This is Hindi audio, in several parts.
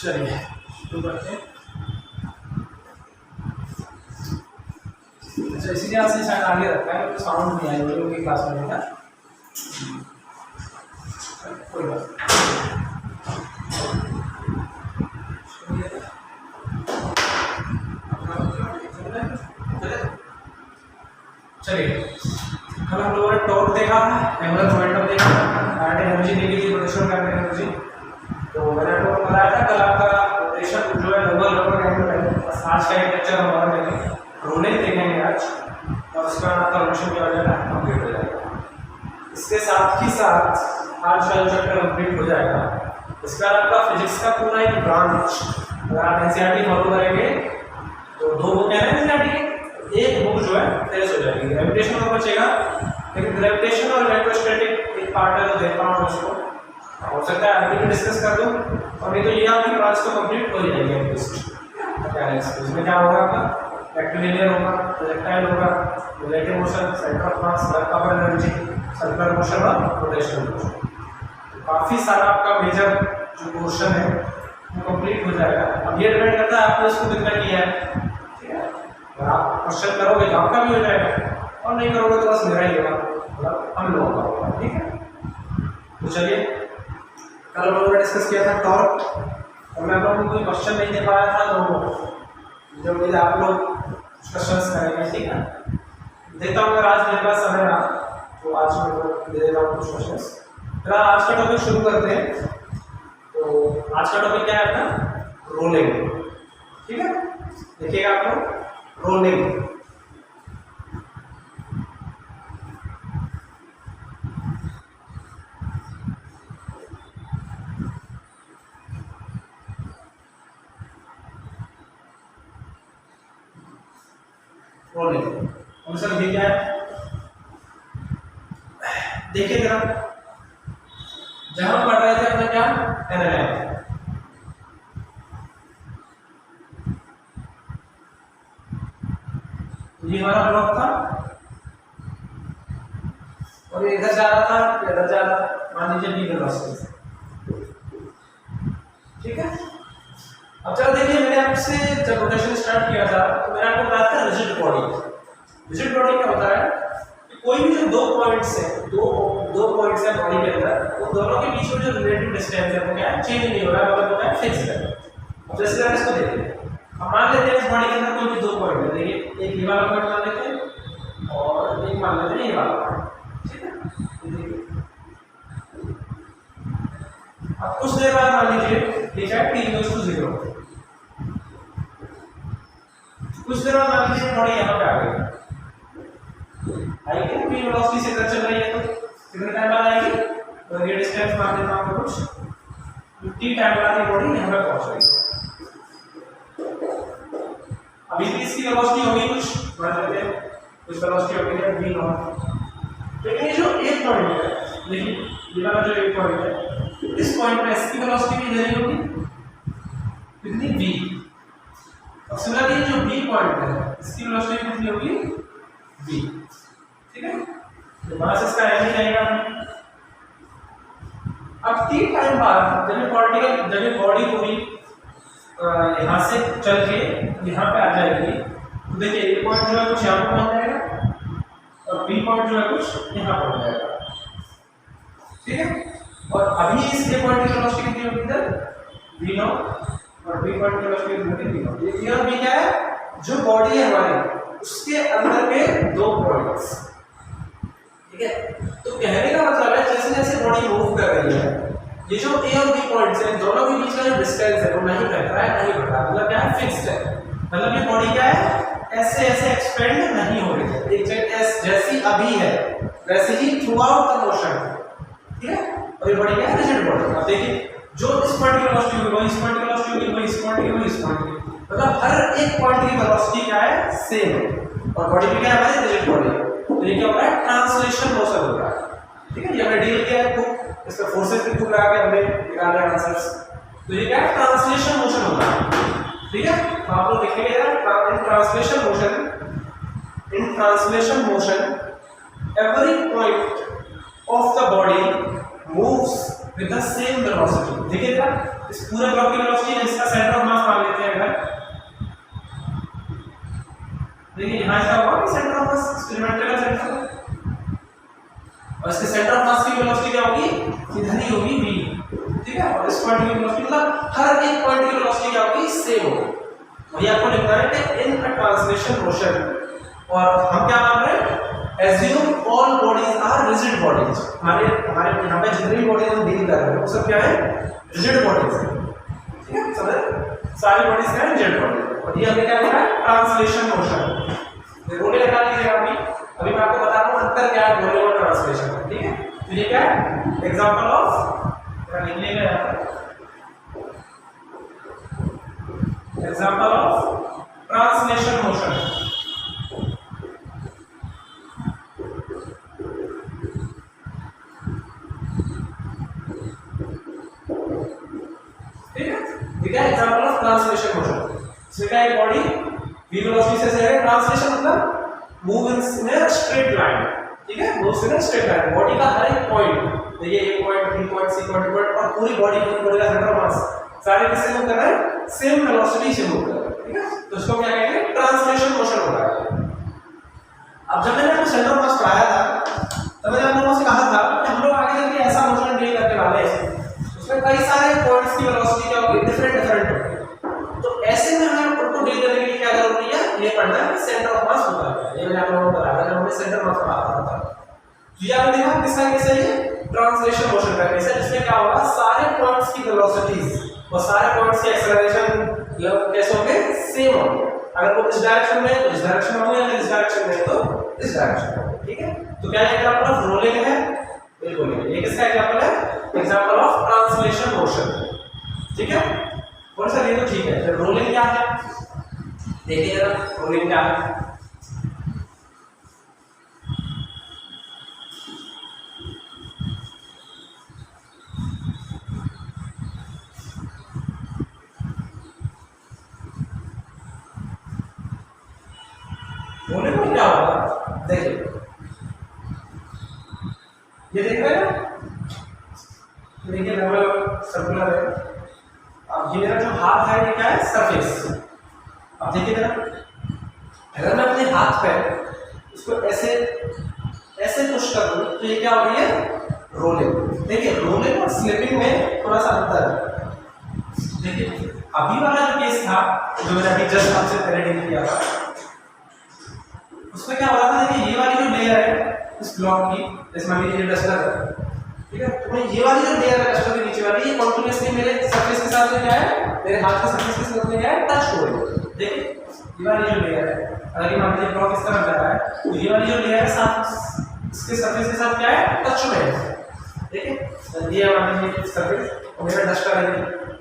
चलिए शुरू करते हैं। अच्छा, इसीलिए आपने शायद आगे रखा है, तो साउंड नहीं आएगा जो कि क्लास में था। कोई बात चलिए, कल हम लोगों ने टॉर्क देखा, एंगुलर मोमेंटम देखा, काइनेटिक एनर्जी देखी थी, पोटेंशियल काइनेटिक एनर्जी। तो मैंने आपको बताया था कल आपका रोटेशन जो है लगभग एंगल है। आज का एक लेक्चर हमारा देखेंगे, रोलिंग देखेंगे आज, और उसका आपका रोटेशन क्या हो जाएगा, कंप्लीट हो जाएगा। इसके साथ ही साथ आज का चैप्टर कंप्लीट हो जाएगा। इसके बाद आपका फिजिक्स का पूरा एक ब्रांच, अगर आप एनसीईआरटी फॉलो करेंगे तो 2 बुक है ना एनसीईआरटी की, एक बुक जो है फिनिश हो जाएगी। ग्रेविटेशन और बचेगा, लेकिन ग्रेविटेशन और इलेक्ट्रोस्टैटिक एक पार्ट है तो देखता हूँ उसको, हो सकता है आगे भी डिस्कस कर दूँ, और नहीं तो ये आपकी क्लास तो कंप्लीट हो जाएगी एटलीस्ट। इसमें क्या होगा आपका रेक्टिलिनियर होगा, प्रोजेक्टाइल होगा, relative motion, centre of mass, work of energy, circular motion और रोटेशनल मोशन। काफ़ी सारा आपका मेजर जो पोर्शन है वो कंप्लीट हो जाएगा। अब ये डिपेंड करता है आपने इसको कितना किया है, ठीक है। अगर आप क्वेश्चन करोगे तो आपका भी हो जाएगा, और नहीं करोगे तो बस मेरा ही होगा, मतलब हम लोगों का होगा, ठीक है। तो चलिए, कल हम लोगों ने डिस्कस किया था टॉर्क, और मैं आप लोगों को कोई क्वेश्चन नहीं दे पाया था, तो जो मुझे आप लोग क्वेश्चन करेंगे, ठीक है। देखता हूँ अगर आज मेरे पास समय रहा तो आज मैं दे देता हूँ कुछ क्वेश्चन। फिर आज का टॉपिक शुरू करते हैं। तो आज का टॉपिक क्या है अपना, रोलिंग, ठीक है। देखिएगा आप लोग, रोलिंग। रोलिंग हम सब ये क्या है, देखिए जरा, जहां पढ़ रहे थे अपना क्या एनालाइज, ये हमारा ब्लॉक था, और ये इधर जा रहा था, इधर जा रहा था, मान लीजिए बी वेलोसिटी, ठीक है। अब चलो देखिए, मैंने आपसे जब रोटेशन स्टार्ट किया था तो मैंने आपको बताया था रिजिड बॉडी। रिजिड बॉडी क्या होता है कि कोई भी जो दो पॉइंट्स है, दो पॉइंट्स है बॉडी के अंदर, वो दोनों के बीच में जो रिलेटिव डिस्टेंस है वो क्या है, चेंज नहीं हो रहा है, मतलब होता है फिक्स्ड है। अब जैसे हम इसको देखिए, हम मान लेते हैं इस बॉडी के अंदर कोई भी दो पॉइंट है, देखिए एक ये वाला पॉइंट मान लेते हैं और एक मान लेते हैं ये वाला पॉइंट, ठीक है। अब कुछ देर बाद मान लीजिए लिखा है t इक्वल्स टू 0, कुछ देर बाद मान लीजिए बॉडी यहाँ पे आ गई, आएगी v वेलोसिटी से इधर चल रही है, तो कितने टाइम बाद आएगी, तो ये डिस्टेंस मान लेता हूँ कुछ t टाइम बाद ये बॉडी यहाँ पे पहुँच गई। अभी भी इसकी वेलोसिटी होगी कुछ, मान लेते हैं कुछ वेलोसिटी होगी है v नॉट, लेकिन ये जो एक पॉइंट है, देखिए ये वाला जो एक पॉइंट है, इस पॉइंट पे इसकी वेलोसिटी भी इधर होगी, कितनी v, और सिमिलरली जो b पॉइंट है इसकी वेलोसिटी कितनी होगी v, ठीक है। तो मास इसका m ही रहेगा। अब t टाइम बाद जब बॉडी पूरी यहाँ से चल के यहाँ पे आ जाएगी, तो देखिए ये पॉइंट जो है कुछ यहाँ पे पहुँच जाएगा, और b पॉइंट जो है कुछ यहाँ पहुँच जाएगा, ठीक है। और अभी इस ए पॉइंट की वेलोसिटी कितनी होगी इधर v नॉट, और b पॉइंट की वेलोसिटी कितनी होगी v नॉट। ये और b क्या है, जो बॉडी है हमारी उसके अंदर के दो पॉइंट्स, ठीक है। तो कहने का मतलब है जैसे जैसे बॉडी मूव कर रही है, ये जो a और b पॉइंट्स हैं दोनों के बीच का जो डिस्टेंस है वो नहीं घट रहा है, नहीं बढ़ रहा, मतलब क्या है, फिक्स्ड है। मतलब ये बॉडी क्या है, ऐसे ऐसे एक्सपेंड नहीं हो रही है, एक जगह जैसी अभी है वैसे ही थ्रू आउट द मोशन, ठीक है। और ये बॉडी क्या है, रिजिड बॉडी। अब देखिए जो इस पॉइंट की वेलोसिटी होगी वो इस पॉइंट की वेलोसिटी होगी, वो इस पॉइंट की, वो इस पॉइंट की, मतलब हर एक पॉइंट की वेलोसिटी क्या है, सेम है। और बॉडी भी क्या है हमारी, रिजिड बॉडी है। तो ये क्या हो रहा है, ट्रांसलेशन मोशन हो रहा है, ठीक है। ये हमने डील किया है, तो इसका फोर्सेस के थ्रू लगा के हमने निकाल रहे आंसर्स। तो ये क्या है, ट्रांसलेशन मोशन हो रहा है, ठीक है। तो आप लोग देखेंगे यार, इन translation motion every point of the body moves with the same velocity. देखिए जरा इस पूरे ब्लॉक की वेलोसिटी है, इसका सेंटर ऑफ मास मान लेते हैं अगर, देखिए यहाँ इसका होगा सेंटर ऑफ मास, एक्सपेरिमेंटल का सेंटर, और इसके सेंटर ऑफ मास की वेलोसिटी क्या होगी, इधर ही होगी v, ठीक है। और इस पॉइंट की वेलोसिटी मतलब हर एक पॉइंट की वेलोसिटी क्या होगी, सेम होगी। और ये आपको लिखना है कि इन अ ट्रांसलेशन मोशन, और हम क्या मान रहे हैं, assume all bodies are rigid bodies। हमारे यहाँ पे जितनी बॉडीज हम डील कर रहे हैं वो सब क्या है, रिजिड बॉडीज है, ठीक है। समझ, सारी बॉडीज क्या है, रिजिड बॉडीज। और ये हमें क्या लिखा है, ट्रांसलेशन मोशन। रोले लगा लीजिएगा अभी मैं आपको बता रहा हूँ अंतर क्या है रोले और ट्रांसलेशन में, ठीक है। तो ये क्या है, एग्जांपल ऑफ, लिखने का यहाँ एग्जांपल ऑफ ट्रांसलेशन मोशन। क्या एग्जांपल ऑफ ट्रांसलेशन मोशन, इसमें क्या है, बॉडी v वेलोसिटी से है, ट्रांसलेशन मतलब move in a straight line, ठीक है, move in a straight line. Body का हर एक पॉइंट, देखिए A point, B point, C point, और पूरी बॉडी का सेंटर ऑफ मास सारे किससे मूव कर रहे हैं, सेम वेलोसिटी से मूव कर रहे हैं, ठीक है। तो इसको क्या कहेंगे, ट्रांसलेशन मोशन हो रहा है। अब जब मैंने आपको सेंटर ऑफ मास पढ़ाया था तब मैंने आप लोगों से कहा था कि हम लोग आगे चल के ऐसा मोशन डील करने वाले हैं, उसमें कई सारे पॉइंट्स की वेलोसिटी क्या होगी, डिफरेंट होगी। तो ऐसे में हमें उनको डील करने के लिए क्या जरूरी है, ये पढ़ना है कि सेंटर ऑफ मास होता है। ये मैंने आप लोगों को बताया था, हमने सेंटर ऑफ मास पढ़ा था। तो ये आपने देखा किसका केस है, ये ट्रांसलेशन मोशन का केस है, जिसमें क्या होगा, सारे पॉइंट्स की वेलोसिटीज और सारे पॉइंट्स की एक्सेलरेशन कैसे होंगे, सेम होंगे। अगर वो इस डायरेक्शन में तो इस डायरेक्शन में होंगे, अगर इस डायरेक्शन में तो इस डायरेक्शन में, ठीक है। तो क्या एग्जांपल ऑफ रोलिंग है, बिल्कुल ये किसका एग्जांपल है, एग्जांपल ऑफ ट्रांसलेशन मोशन, ठीक है। और सर ये तो ठीक है, फिर रोलिंग क्या है, देखिए जरा रोलिंग क्या है। रोलिंग में क्या होगा, देखिए ये देख रहे हैं, देखिए लेवल सर्कुलर है। अब ये मेरा जो हाथ है ये क्या है, सरफेस। अब देखिए जरा, अगर मैं अपने हाथ पे इसको ऐसे ऐसे पुश कर दूं तो ये क्या हो रही है, रोलिंग। देखिए रोलिंग और स्लिपिंग में थोड़ा सा अंतर है। देखिए अभी वाला जो केस था जो मैंने अभी जस्ट आपसे पहले डील किया था, उसमें क्या हो रहा था, देखिए ये वाली जो लेयर है इस ब्लॉक की, इसमें ये डस्टर है, ठीक है। तो ये वाली जो लेयर है डस्टर के नीचे वाली, ये कंटीन्यूअसली मेरे सरफेस के साथ में क्या है, मेरे हाथ के सरफेस के साथ में क्या है, टच हो रही है। देखिए ये वाली जो लेयर है, अगर ये मान लीजिए ब्लॉक इस तरफ जा रहा है तो ये वाली जो लेयर है साथ इसके सरफेस के साथ क्या है, टच में है। देखिए ये मान लीजिए सरफेस और मेरा डस्टर है,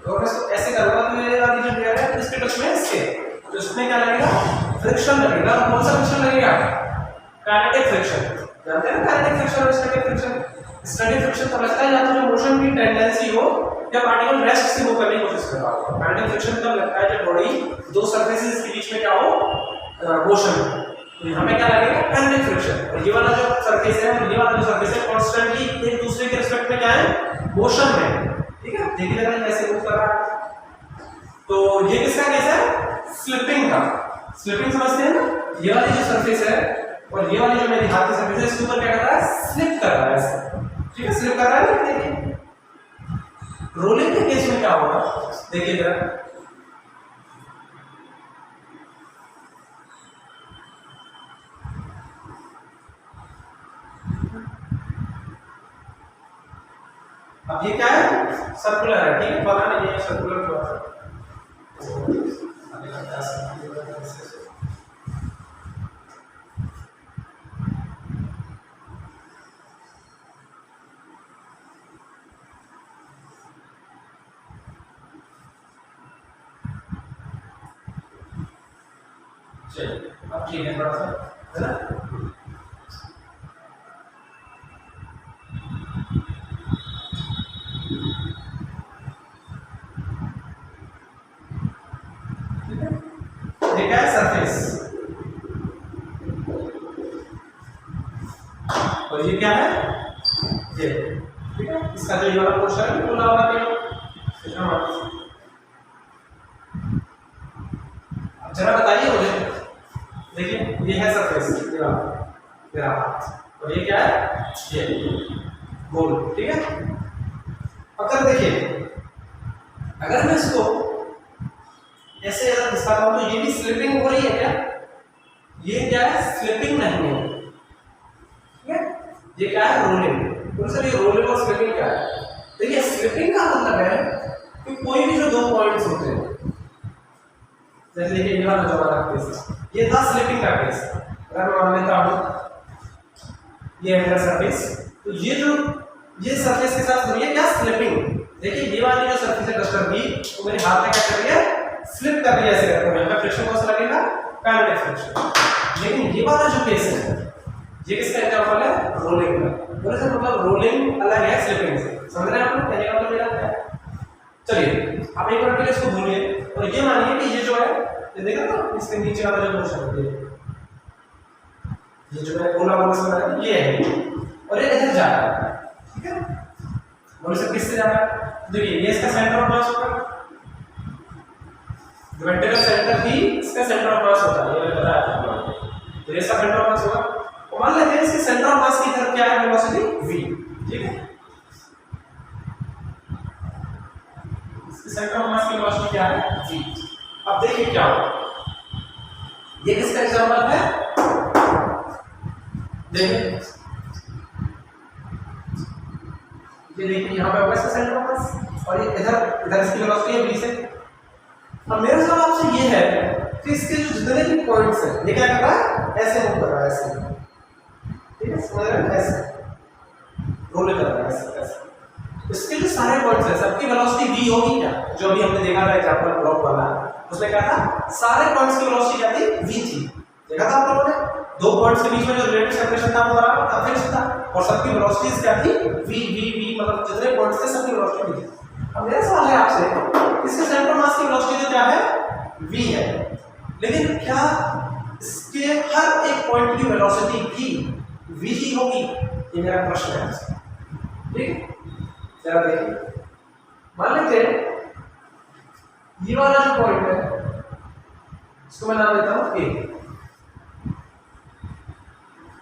तो मैं इसको ऐसे करूंगा तो ये वाली जो लेयर है इसके टच में है इसके, तो इसमें क्या लगेगा, फ्रिक्शन लगेगा। और कौन सा फ्रिक्शन लगेगा, काइनेटिक फ्रिक्शन। जानते हैं ना काइनेटिक फ्रिक्शन और स्टैटिक फ्रिक्शन। स्टैटिक फ्रिक्शन तब लगता है या तो जो मोशन की टेंडेंसी हो या पार्टिकल रेस्ट से मूव करने की कोशिश कर रहा हो। काइनेटिक फ्रिक्शन तब लगता है जब बॉडी दो सरफेसेस के बीच में क्या हो, मोशन। तो हमें क्या लगेगा, काइनेटिक फ्रिक्शन। और ये वाला जो सरफेस है, ये वाला जो सरफेस है, कांस्टेंटली एक दूसरे के रिस्पेक्ट में क्या है, मोशन में, ठीक है। देखिए जरा कैसे मूव कर रहा है। तो ये किसका केस है, स्लिपिंग का। स्लिपिंग समझते हैं ना, ये वाली जो सरफेस है और ये वाली जो मेरी हाथ की सरफेस है, इसके ऊपर क्या कर रहा है, स्लिप कर रहा है, ठीक है, स्लिप कर रहा है। देखिए रोलिंग के केस में क्या होगा, देखिए जरा, अब ये क्या है, सर्कुलर है, ठीक है, पता नहीं ये सर्कुलर क्यों है। चलिए अब ठीक है, थोड़ा सा है ना। ठीक है, सरफेस, और ये क्या है, ये, ठीक है। इसका जो ये वाला पोर्शन प्रेशर भी बोला होगा क्या? अब जरा बताइए मुझे, देखिए ये है सरफेस, मेरा हाथ, और ये क्या है, ये गोल, ठीक है। अब जरा देखिए, अगर मैं इसको ऐसे अगर दिखाता हूं तो ये भी स्लिपिंग हो रही है क्या? ये क्या है, स्लिपिंग नहीं है, ठीक है। ये क्या है, रोलिंग। तो सर ये रोलिंग और स्लिपिंग क्या है? देखिए स्लिपिंग का मतलब है कि कोई भी जो दो पॉइंट्स होते हैं, जैसे देखिए ये वाला जो हमारा केस, ये था स्लिपिंग का केस। अगर मैं मान लेता हूं ये है मेरा सरफेस, तो ये सरफेस के साथ हो रही है क्या, स्लिपिंग। देखिए ये वाली जो सरफेस है डस्टर की, तो मेरे हाथ में क्या कर रही है, स्लिप कर रही है, ऐसे करते हुए। हमें फ्रिक्शन कौन सा लगेगा, काइनेटिक फ्रिक्शन। लेकिन ये वाला जो केस है, ये किसका एग्जांपल है, रोलिंग का। बोले सर मतलब रोलिंग अलग है स्लिपिंग से, समझ रहे हैं आप लोग, कहने का मतलब मेरा क्या है? चलिए आप एक बार के लिए इसको भूलिए और ये मानिए कि ये जो है, ये देखा ना इसके नीचे वाला जो पोर्शन है, ये जो है गोला गोला सा बना है, ये है, और ये इधर जा रहा है, ठीक है। बोले सर किससे जा रहा है? देखिए ये इसका सेंटर ऑफ मास होगा, वर्टिकल सेंटर ही इसका सेंटर ऑफ मास होता है, ये मैंने बताया था। तो ये इसका सेंटर ऑफ मास होगा, और मान लेते हैं इसके सेंटर ऑफ मास की तरफ क्या है, वेलोसिटी v, ठीक है। इसके सेंटर ऑफ मास की वेलोसिटी क्या है, v। अब देखिए क्या होगा, ये किसका एग्जांपल है, देखिए ये देखिए यहाँ पे होगा इसका सेंटर ऑफ मास, और ये इधर इसकी वेलोसिटी है v से। अब मेरा सवाल आपसे ये है कि इसके जो जितने भी पॉइंट्स हैं, ये क्या कर रहा है, ऐसे मूव कर रहा है, ऐसे, ठीक है, समझ रहे हैं, ऐसे रोल कर रहा है, ऐसे। इसके जो सारे पॉइंट्स हैं, सबकी वेलोसिटी v होगी क्या? जो अभी हमने देखा था एग्जांपल ब्लॉक वाला, उसमें क्या था, सारे पॉइंट्स की वेलोसिटी क्या थी, v थी। देखा था आप लोगों ने, दो पॉइंट्स के बीच में जो रिलेटिव सेपरेशन था वो बराबर था, फिक्स था, और सबकी वेलोसिटीज क्या थी, v, मतलब जितने पॉइंट्स थे सबकी वेलोसिटी v थी। अब मेरा सवाल है आपसे, इसके सेंटर मास की वेलोसिटी तो क्या है, v है, लेकिन क्या इसके हर एक पॉइंट की वेलोसिटी v ही होगी? ये मेरा प्रश्न है, ठीक। जरा देखिए, मान लेते हैं ये वाला जो पॉइंट है, इसको मैं नाम देता हूं a,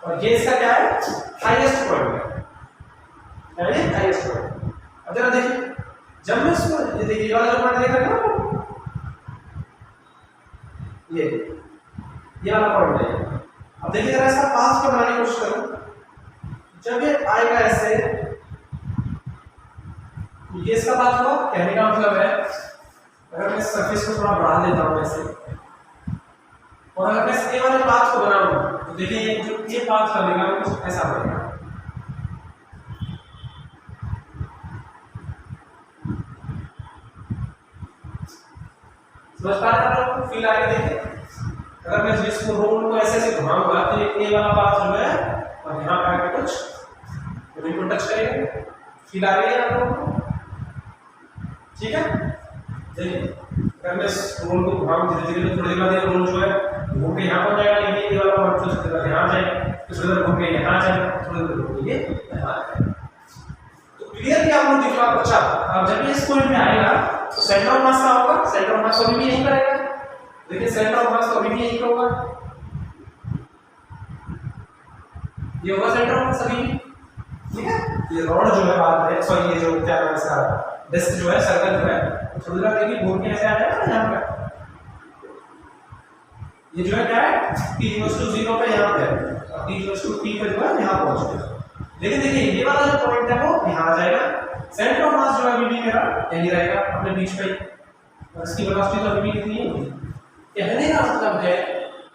और ये इसका क्या है, हाईएस्ट पॉइंट है, हाईएस्ट पॉइंट। अब जरा देखिए, जब मैं इसको, ये देखिए ये वाला जो पॉइंट देख रहे हैं ना, ये वाला पॉइंट है। अब देखिए जरा इसका पाथ को बनाने की कोशिश करो, जब ये आएगा ऐसे, ये इसका पाथ होगा, कहने का मतलब है अगर मैं सरफेस को थोड़ा बढ़ा देता हूं ऐसे, और अगर मैं ये वाले पाथ को बनाऊं तो देखिए जो ये पाथ बनेगा वो ऐसा बनेगा, समझ पा रहे हैं आप लोग? फील आ रही है? देखिए अगर मैं जिसको रोल को ऐसे ऐसे घुमाऊंगा तो ये ए वाला पाथ जो है और यहाँ पे आके कुछ रिंग को टच करेगा, फील आ रही है आप लोगों को? ठीक है, देखिए अगर मैं इस रोल को घुमाऊं धीरे धीरे तो थोड़ी देर बाद ये रोल जो है घूम के यहाँ पहुंच जाएगा, लेकिन ये वाला पाथ तो थोड़ी देर यहाँ जाएगा, कुछ देर घूम के यहाँ जाएगा, थोड़ी देर घूम के यहाँ जाएगा। तो क्लियरली आप लोग दिखा, अच्छा अब जब ये इस पॉइंट में आएगा तो सेंटर ऑफ मास का होगा, सेंटर ऑफ मास कभी भी यहीं पर आएगा। देखिए सेंटर ऑफ मास कभी भी यहीं पर होगा, ये होगा सेंटर ऑफ मास अभी भी, ठीक है। ये रॉड जो है बाद में, सॉरी ये जो क्या नाम है इसका, डिस्क जो है, सर्कल जो है, थोड़ी देर देखिए घूम के ऐसे आ जाएगा ना यहाँ पे, ये जो है क्या है t = 0 पे यहाँ पे है, और t = t पे जो है यहाँ पहुंच गया। लेकिन देखिए ये वाला जो पॉइंट है वो यहाँ आ जाएगा, सेंटर ऑफ मास जो है अभी भी मेरा यही रहेगा अपने बीच पे, और इसकी वेलोसिटी तो अभी भी कितनी है। कहने का मतलब है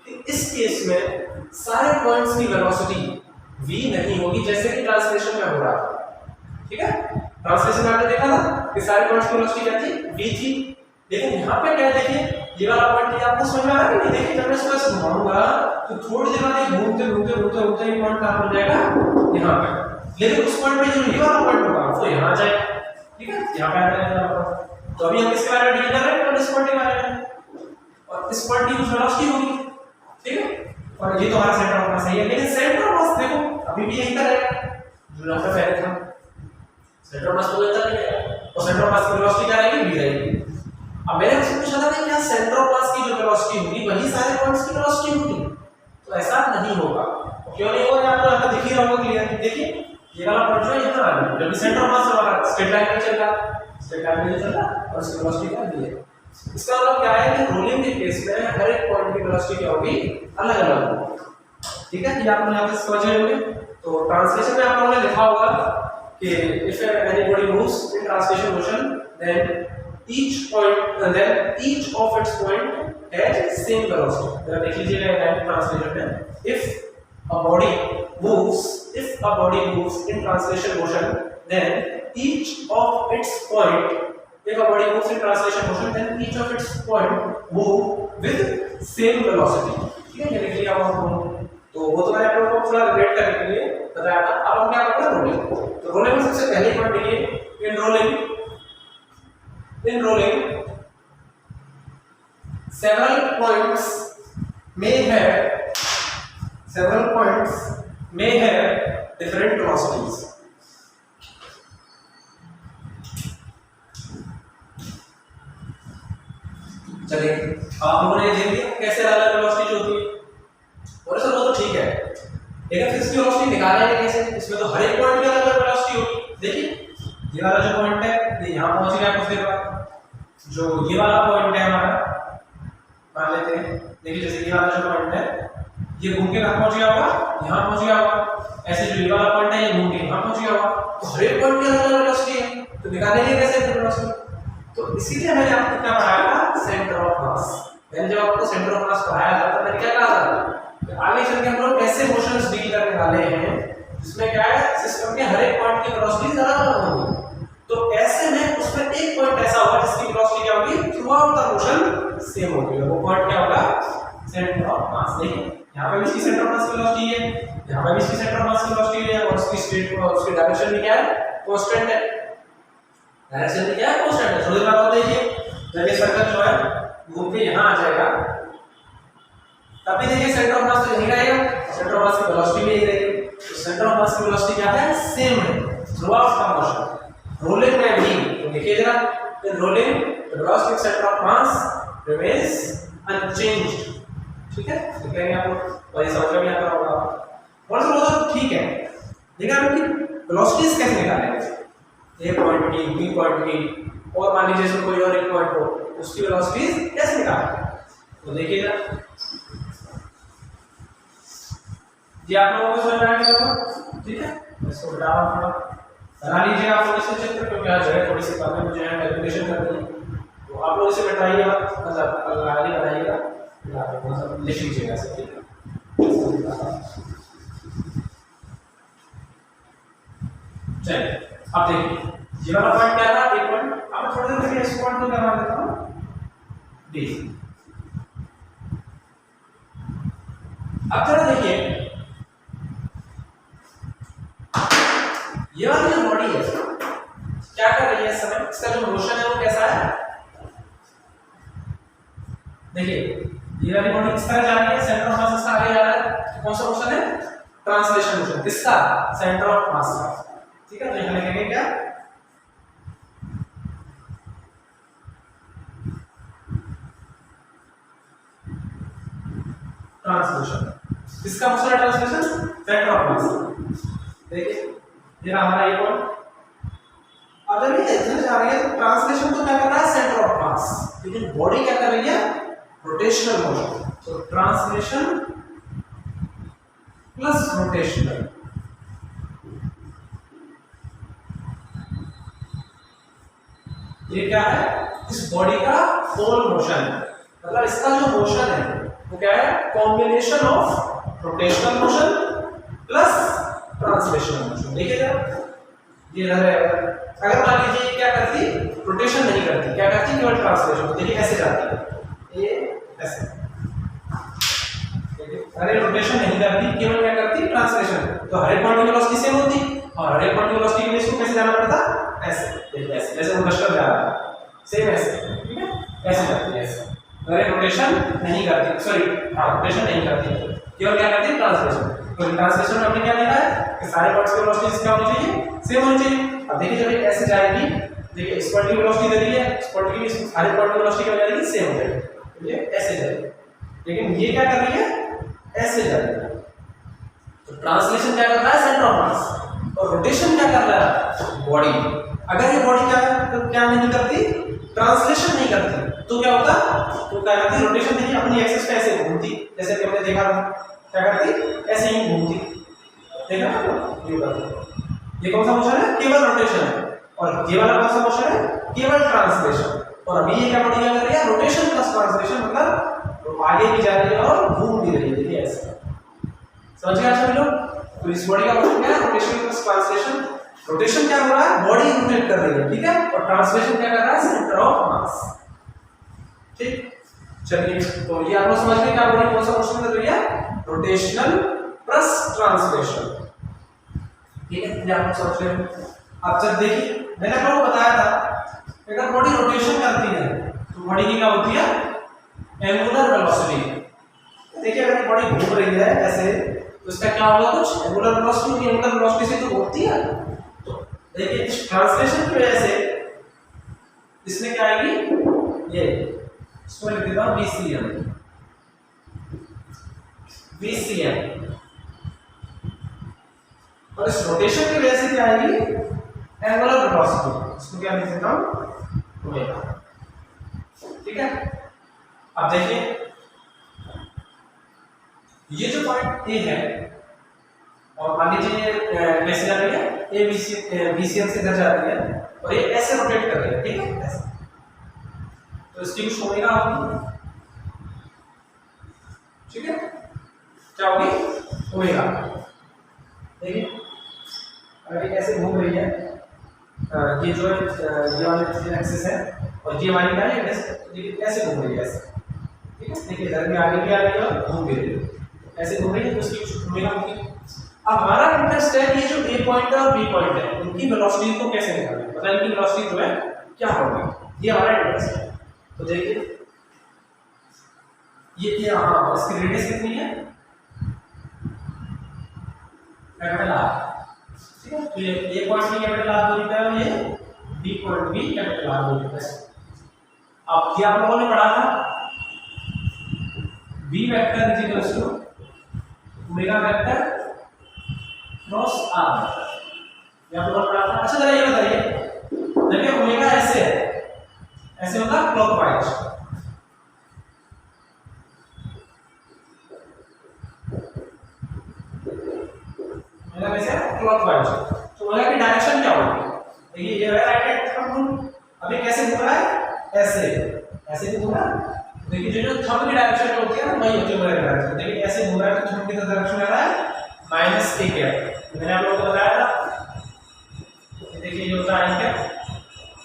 कि इस केस में सारे पॉइंट्स की वेलोसिटी v नहीं होगी, जैसे कि ट्रांसलेशन में हो रहा था, ठीक है। ट्रांसलेशन में आपने देखा था कि सारे पॉइंट्स की वेलोसिटी क्या थी, v थी, लेकिन यहाँ पे क्या देखिए ये वाला पॉइंट ये आपको समझ में आ रहा है कि नहीं? देखिए जब मैं इसको ऐसे घुमाऊंगा तो थोड़ी देर बाद ये घूमते घूमते घूमते घूमते ये पॉइंट कहाँ पहुंच जाएगा, यहाँ पे, लेकिन उस पॉइंट पे जो ये वाला पॉइंट होगा वो यहाँ आ जाएगा, ठीक है, यहाँ पे आ जाएगा। तो अभी हम किसके बारे में डील कर रहे हैं, इस पॉइंट के बारे में, और इस पॉइंट की कुछ वेलोसिटी होगी, ठीक है, और ये तो हमारा सेंटर ऑफ मास है, लेकिन सेंटर ऑफ मास देखो अभी भी यहीं पर है जो यहाँ पे पहले था, सेंटर ऑफ मास को लेता है और सेंटर ऑफ मास की वेलोसिटी क्या रहेगी v रहेगी। अब मैंने आपसे पूछा था कि क्या सेंटर ऑफ मास की जो वेलोसिटी होगी वही सारे पॉइंट्स की वेलोसिटी होगी, तो ऐसा नहीं होगा। तो क्यों नहीं होगा, आपको यहाँ दिख ही रहा होगा क्लियर। देखिए ये वाला पॉइंट जो है यहाँ आ गया, जब सेंटर ऑफ मास हमारा स्ट्रेट लाइन में चल रहा, स्ट्रेट लाइन में चल रहा और उसकी वेलोसिटी क्या दी है। इसका मतलब क्या है कि रोलिंग के केस में हर एक पॉइंट की वेलोसिटी क्या होगी, अलग अलग होगी। ठीक है, ये आपने यहाँ पे समझ गए होंगे। तो ट्रांसलेशन में आप लोगों ने लिखा होगा कि if anybody moves in translation motion then each of its point has same velocity। जरा देख लीजिएगा लाइन ट्रांसलेशन में, if a body moves in translation motion then each of its point, if a body moves in translation motion then each of its point move with same velocity। ठीक है, ये लिख लिया आपको। तो वो तो मैंने आप लोगों को थोड़ा रिलेट करने के लिए बताया था। अब हम क्या करते हैं, रोलिंग। तो रोलिंग में सबसे पहले पॉइंट देखिए, इन rolling several points may have different velocities। चलिए आप लोगों ने देख लिया कैसे अलग वेलोसिटी होती है, और सर वो तो ठीक है, लेकिन फिर इसकी वेलोसिटी निकालेंगे कैसे। इसमें तो हर एक पॉइंट की अलग अलग वेलोसिटी होगी। देखिए ये वाला जो पॉइंट है ये यहाँ पहुंच गया कुछ देर बाद, जो ये वाला पॉइंट है हमारा मान लेते हैं। देखिए जैसे ये वाला जो पॉइंट है ये घूम के कहाँ पहुंच गया होगा, यहाँ पहुंच गया होगा। ऐसे जो ये वाला पॉइंट है ये घूम के यहाँ पहुंच गया होगा। तो हर एक पॉइंट की अलग अलग वेलोसिटी है, तो निकालेंगे कैसे वेलोसिटी। तो इसीलिए मैंने आपको क्या पढ़ाया था, सेंटर ऑफ मास। मैंने जब आपको सेंटर ऑफ मास पढ़ाया था तो मैंने क्या कहा था, आगे चल के हम लोग ऐसे मोशंस डील करने वाले हैं जिसमें क्या है, सिस्टम के हर एक पॉइंट की वेलोसिटी अलग अलग होगी। तो ऐसे में उसमें एक पॉइंट ऐसा होगा जिसकी वेलोसिटी क्या होगी, through out the motion same होगी। वो पॉइंट क्या होगा, सेंटर ऑफ मास। देखिए यहाँ पे भी इसकी सेंटर ऑफ मास की वेलोसिटी है, यहाँ पे भी इसकी सेंटर ऑफ मास की वेलोसिटी है, और उसकी स्ट्रेट और उसकी डायरेक्शन भी क्या है, कांस्टेंट है। डायरेक्शन भी क्या है, कांस्टेंट है। थोड़ी देर बाद देखिए जब ये सर्कल जो है घूम के यहाँ आ जाएगा तब भी देखिए सेंटर ऑफ मास तो यही रहेगा, सेंटर ऑफ मास की वेलोसिटी भी यही रहेगी। तो सेंटर ऑफ मास की वेलोसिटी क्या है, सेम है through out the motion. Rolling में भी तो देखिए जरा, in rolling the velocity centre of mass remains unchanged. ठीक है, लिख लेंगे आप लोग, और ये समझ में भी आता होगा। और तो ठीक है, लेकिन आप इनकी वेलोसिटीज कैसे निकालेंगे, ए पॉइंट की, बी पॉइंट की, और मान लीजिए इसमें कोई और एक पॉइंट हो, उसकी वेलोसिटीज कैसे निकालेंगे। तो देखिए जरा, ये आप लोगों को समझ में आएगा। ठीक है, इसको बता रहा हूं, बना लीजिएगा आप लोग इसे चित्र, क्योंकि आज जगह थोड़ी सी कम है, मुझे यहाँ कैलकुलेशन करनी है। तो आप लोग इसे बैठाइएगा, मतलब आगे बनाइएगा, मतलब लिख लीजिएगा इसे। ठीक है, चलिए अब देखिए ये वाला पॉइंट क्या था, एक पॉइंट। अब थोड़ी देर इस पॉइंट को करवा देता हूँ डी। अब जरा देखिए ये वाली जो बॉडी है क्या कर रही है इस समय, इसका जो मोशन है वो कैसा है। देखिए ये वाली बॉडी किस तरह जा रही है, सेंटर ऑफ मास से आगे जा रहा है। तो कौन सा मोशन है, ट्रांसलेशन मोशन। किसका, सेंटर ऑफ मास का। ठीक है, तो यहां लिखेंगे क्या, ट्रांसलेशन। किसका मोशन है, ट्रांसलेशन, सेंटर ऑफ मास। देखिए ये हमारा ये पॉइंट, अगर ये इधर जा रही है तो ट्रांसलेशन तो क्या कर रहा है, सेंटर ऑफ मास, लेकिन बॉडी क्या कर रही है, रोटेशनल मोशन। तो ट्रांसलेशन प्लस रोटेशनल, ये क्या है, इस बॉडी का होल मोशन है। मतलब इसका जो मोशन है वो क्या है, combination of rotational motion plus translational motion. देखिए जरा ये अगर मान लीजिए ये क्या करती, रोटेशन नहीं करती, क्या करती, केवल ट्रांसलेशन। तो देखिए ऐसे जाती है, ये ऐसे। अरे रोटेशन नहीं करती, केवल क्या करती, ट्रांसलेशन। तो हर एक पॉइंट की वेलोसिटी सेम होती, और हर एक पॉइंट की वेलोसिटी के लिए इसको कैसे जाना पड़ता, ऐसे। देखिए ऐसे, जैसे वो कस्टम जा रहा है सेम ऐसे। ठीक है, ऐसे जाती है ऐसे। अरे रोटेशन नहीं करती, सॉरी हाँ रोटेशन नहीं करती, केवल क्या करती है, ट्रांसलेशन। तो ट्रांसलेशन में हमने क्या लिखा है कि सारे पॉइंट्स की वेलोसिटी क्या होनी चाहिए, सेम होनी चाहिए। अब देखिए जब ये ऐसे जाएगी, देखिए इस पॉइंट की वेलोसिटी दे दी है, इस पॉइंट की सारे पॉइंट की वेलोसिटी क्या हो जाएगी, सेम हो जाएगी, तो ये ऐसे जाएगी। लेकिन ये क्या कर रही है, ऐसे जा रही है। तो ट्रांसलेशन क्या कर रहा है, सेंटर ऑफ मास, और रोटेशन क्या कर रहा है, बॉडी। अगर ये बॉडी क्या नहीं करती, ट्रांसलेशन नहीं करती, तो क्या होता, तो क्या करती, रोटेशन देखिए अपनी एक्सिस पे ऐसे घूमती, जैसे कि हमने देखा क्या करती, ऐसे ही घूमती, देखा ये कौन सा मोशन है, केवल रोटेशन है। और ये वाला कौन सा मोशन है, केवल ट्रांसलेशन। और अभी ये क्या बॉडी क्या कर रही है, रोटेशन प्लस ट्रांसलेशन, मतलब आगे भी जा रही है और घूम भी रही है, देखिए ऐसे। समझ गए सभी लोग? तो इस बॉडी का मोशन क्या है, रोटेशन प्लस ट्रांसलेशन। रोटेशन क्या हो रहा है, बॉडी रोटेट कर रही है, ठीक है, और ट्रांसलेशन क्या कर रहा है, सेंटर ऑफ मास। ठीक, चलिए तो ये आप लोग समझ गए क्या बॉडी कौन सा मोशन कर रही है, रोटेशनल प्लस ट्रांसलेशन। ठीक है, ये आप लोग समझ गए। अब जब देखिए मैंने आपको बताया था, अगर बॉडी रोटेशन करती है तो बॉडी की क्या होती है, एंगुलर वेलोसिटी। देखिए अगर बॉडी घूम रही है ऐसे, तो इसका क्या होगा, कुछ एंगुलर वेलोसिटी, एंगुलर वेलोसिटी से तो घूमती है। तो देखिए इस ट्रांसलेशन की वजह से इसमें क्या आएगी, ये इसको लिख देता हूं VCM, VCM। और इस रोटेशन की वजह से क्या आएगी, एंगुलर वेलोसिटी, इसको क्या लिख देता हूं, ओमेगा। ठीक है, अब देखिए ये जो पॉइंट ए है, और मान लीजिए कैसे जा रही है, ए VCM से इधर जा रही है, और ये ऐसे रोटेट कर रही है, ठीक है ऐसे, तो इसकी कुछ ओमेगा होगी, ठीक है, क्या होगी, ओमेगा। देखिए अगर ये ऐसे घूम रही है, ये जो ये वाली एक्सिस है, और ये वाली क्या है, ऐसे घूम रही है ऐसे, ठीक है, देखिए इधर भी आगे भी आ रही है और घूम भी रही है, ऐसे घूम रही है, तो इसकी कुछ ओमेगा होगी। अब हमारा इंटरेस्ट है ये जो ए पॉइंट है और बी पॉइंट है, इनकी वेलोसिटी को कैसे निकालें, मतलब इनकी वेलोसिटी जो है क्या होगी, ये हमारा इंटरेस्ट है। तो देखिए ये हाँ, इसकी रेडियस कितनी है, कैपिटल आर, ठीक है, तो ये ए पॉइंट की कैपिटल आर दूरी पे है, ये बी पॉइंट भी कैपिटल आर दूरी पे है। अब ये आप लोगों ने पढ़ा था, B vector is equal to omega vector cross R, ये आप लोगों ने पढ़ा था। अच्छा जरा ये बताइए, देखिए ओमेगा ऐसे है, ऐसे होगा क्लॉकवाइज, ओमेगा कैसे है, क्लॉकवाइज, तो ओमेगा की डायरेक्शन क्या होगी, देखिए ये है राइट हैंड थंब, अभी कैसे घूम रहा है, ऐसे ऐसे घूम रहा है। देखिए जो थंब की डायरेक्शन होती है ना, वही होती है ओमेगा की डायरेक्शन। देखिए ऐसे घूम रहा है, तो थंब की डायरेक्शन आ रहा है माइनस a कैप, मैंने आप लोगों को बताया था। देखिए ये होता है i कैप,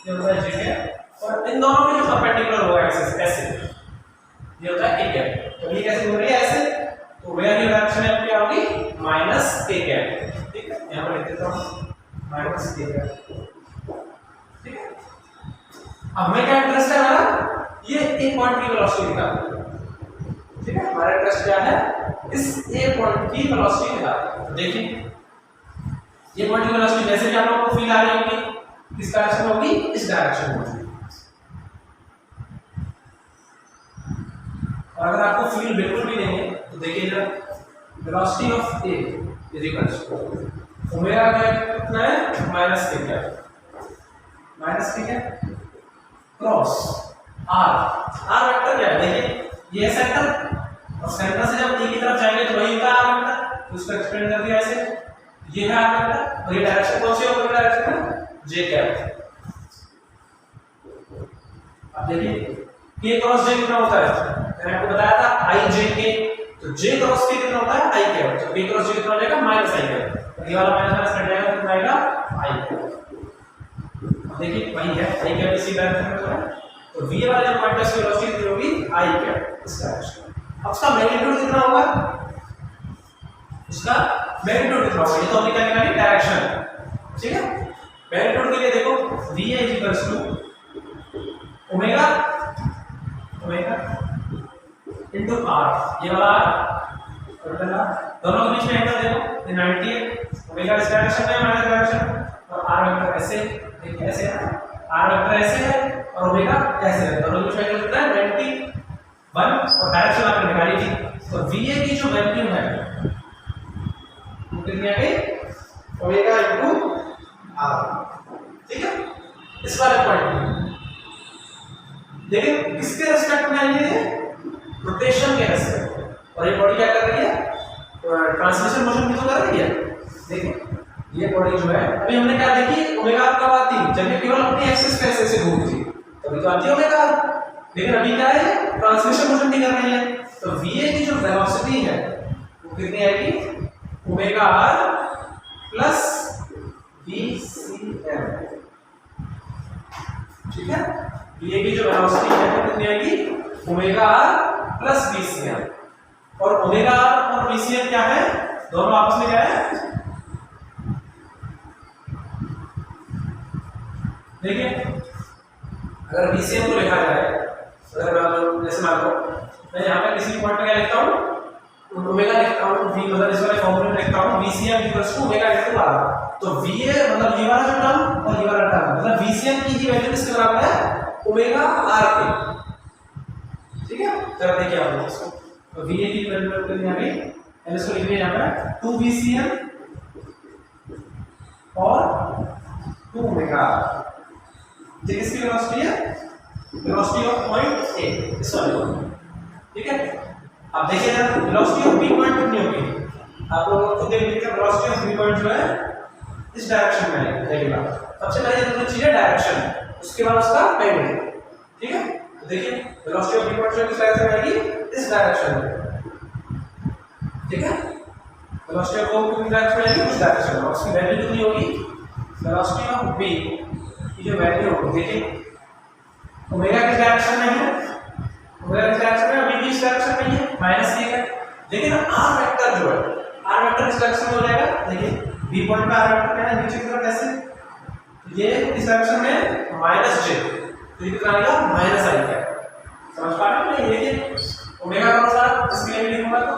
ये होता है j कैप, और इन दोनों में जो परपेंडिकुलर होगा एक्सिस ऐसे, ये होता है a कैप। तो ये कैसे घूम रही है, ऐसे, तो ओमेगा की डायरेक्शन है क्या होगी, माइनस a कैप, ठीक है, यहां पर लिख देता हूं माइनस a कैप, ठीक है। अब हमें क्या इंटरेस्ट है हमारा, ये ए पॉइंट की वेलोसिटी निकालना, ठीक है, हमारा इंटरेस्ट क्या है, इस ए पॉइंट की वेलोसिटी निकालना। देखिए ये पॉइंट की वेलोसिटी जैसे कि आप लोगों को फील आ रही होगी, किस डायरेक्शन में होगी, इस डायरेक्शन में होगी। और अगर आपको फील बिल्कुल भी नहीं है, तो देखिए जरा, velocity of A is equal to omega का कितना है, minus K cap, minus K cap cross R, R vector क्या है, देखिए ये सेंटर, और सेंटर से जब ए की तरफ जाएंगे तो वही होगा आर वेक्टर, तो इसको एक्सपेंड कर दिया ऐसे, ये है आर वेक्टर, और ये डायरेक्शन कौन सी होगी, डायरेक्शन है जे कैप। अब देखिए के क्रॉस जे कितना होता है, मैंने आपको बताया था आई जे के, तो जे क्रॉस के कितना होता है, आई कैप, तो के क्रॉस जे कितना हो जाएगा, माइनस आई कैप, ये वाला माइनस माइनस कट जाएगा, कितना आएगा, आई कैप। देखिए वही है, आई कैप इसी डायरेक्शन में है, तो v वाले जो पॉइंट है उसकी वेलोसिटी कितनी होगी, i कैप, इस डायरेक्शन। अब उसका मैग्नीट्यूड कितना होगा, उसका मैग्नीट्यूड कितना होगा, ये तो हमने क्या निकाली, डायरेक्शन, ठीक है। मैग्नीट्यूड के लिए देखो v is equals to omega, omega into r, ये वाला r, दोनों के बीच में एंगल देखो, ये 90 है, ओमेगा इस डायरेक्शन में, माइनस डायरेक्शन, और आर वेक्टर ऐसे, एक ऐसे है, आर वेक्टर ऐसे है और ओमेगा ऐसे है, दोनों बीच में कितना है 91 और डायरेक्शन आपने निकाली थी। तो VA की जो वैल्यू है वो कितनी आ गई ओमेगा इनटू आर, ठीक है। इस वाले पॉइंट लेकिन किसके रेस्पेक्ट में आएंगे, रोटेशन के रेस्पेक्ट। और ये बॉडी क्या कर रही है, ट्रांसलेशन मोशन भी तो कर रही है। देखिए ये बॉडी जो है अभी हमने क्या देखी, ओमेगा कब आती जब ये केवल अपनी एक्सिस पे ऐसे घूमती, तभी तो आती है ओमेगा। लेकिन अभी क्या है, ट्रांसलेशन मोशन भी कर रही है। तो VA की जो वेलोसिटी है वो कितनी आएगी, ओमेगा आर प्लस VCM, ठीक है। VA की जो वेलोसिटी है वो कितनी आएगी, ओमेगा आर प्लस VCM। और ओमेगा आर और VCM क्या है, दोनों आपस में क्या है, देखिए अगर VCM को लिखा जाए, अगर जैसे मान लो मैं यहाँ पे किसी पॉइंट पे क्या लिखता हूँ, ओमेगा लिखता हूँ, V मतलब इस वाले फॉर्मूले में लिखता हूँ VCM equals to omega into R. तो VA मतलब ये वाला जो टर्म और ये वाला टर्म मतलब VCM की ही वैल्यू किसके बराबर है, ओमेगा आर के, ठीक है। जरा देखिए आप लोग इसको, तो VA की वैल्यू कितनी आ गई, इसको लिख लिया यहाँ पे 2 VCM और 2 ओमेगा आर। ठीक है, इसकी वेलोसिटी है वेलोसिटी ऑफ पॉइंट ए, इस वाले को, ठीक है। अब देखिए ना वेलोसिटी ऑफ बी पॉइंट कितनी होगी, आप लोगों को देख लीजिए वेलोसिटी ऑफ बी पॉइंट जो है इस डायरेक्शन में है, देखिएगा सबसे पहले जरूरी चीज है डायरेक्शन, उसके बाद उसका मैग्नीट्यूड, ठीक है। तो देखिए वेलोसिटी ऑफ बी पॉइंट जो किस डायरेक्शन में आएगी, इस डायरेक्शन में, ठीक है। वेलोसिटी ऑफ बी किस डायरेक्शन में आएगी, इस डायरेक्शन में, उसकी वैल्यू कितनी होगी, वेलोसिटी ऑफ बी की जो वैल्यू होगी, देखिए ओमेगा किस डायरेक्शन में है, ओमेगा किस डायरेक्शन में, अभी भी इस डायरेक्शन में ही है, माइनस के है। लेकिन आर वेक्टर जो है, आर वेक्टर इस डायरेक्शन में हो जाएगा, देखिए बी पॉइंट पे आर वेक्टर क्या है, नीचे की तरफ ऐसे, ये इस डायरेक्शन में माइनस जे, तो ये कितना आएगा माइनस आई क्या, समझ पा रहे हो। ये देखिए ओमेगा का अनुसार इसके लिए भी लिखूंगा, तो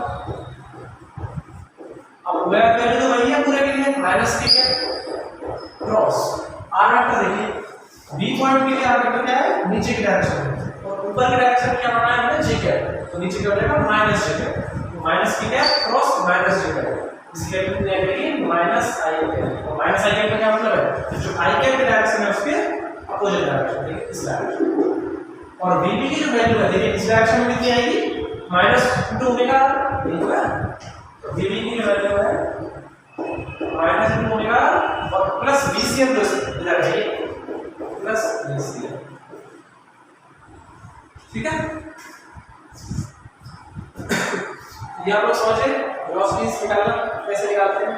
अब ओमेगा की वैल्यू तो वही है पूरे के लिए, माइनस के क्रॉस आर वेक्टर। देखिए बी पॉइंट के लिए आर वेक्टर क्या है, नीचे की डायरेक्शन में, और ऊपर की डायरेक्शन में क्या होना है हमने, जे कैप, तो नीचे क्या हो जाएगा माइनस जे कैप, तो माइनस की कैप क्रॉस माइनस जे कैप, इसलिए कितनी आ जाएगी माइनस आई कैप। और माइनस आई कैप का क्या मतलब है, जो आई कैप की डायरेक्शन है उसके अपोजिट डायरेक्शन, ठीक है, इस डायरेक्शन। और वीबी की जो वैल्यू है देखिए इस डायरेक्शन में कितनी आएगी, माइनस इनटू ओमेगा, ठीक है। तो वीबी की जो वैल्यू है माइनस इनटू ओमेगा और प्लस VCM जो इधर है प्लस VCM, ठीक है। ये आप लोग समझे वेलोसिटीज निकालना कैसे निकालते हैं,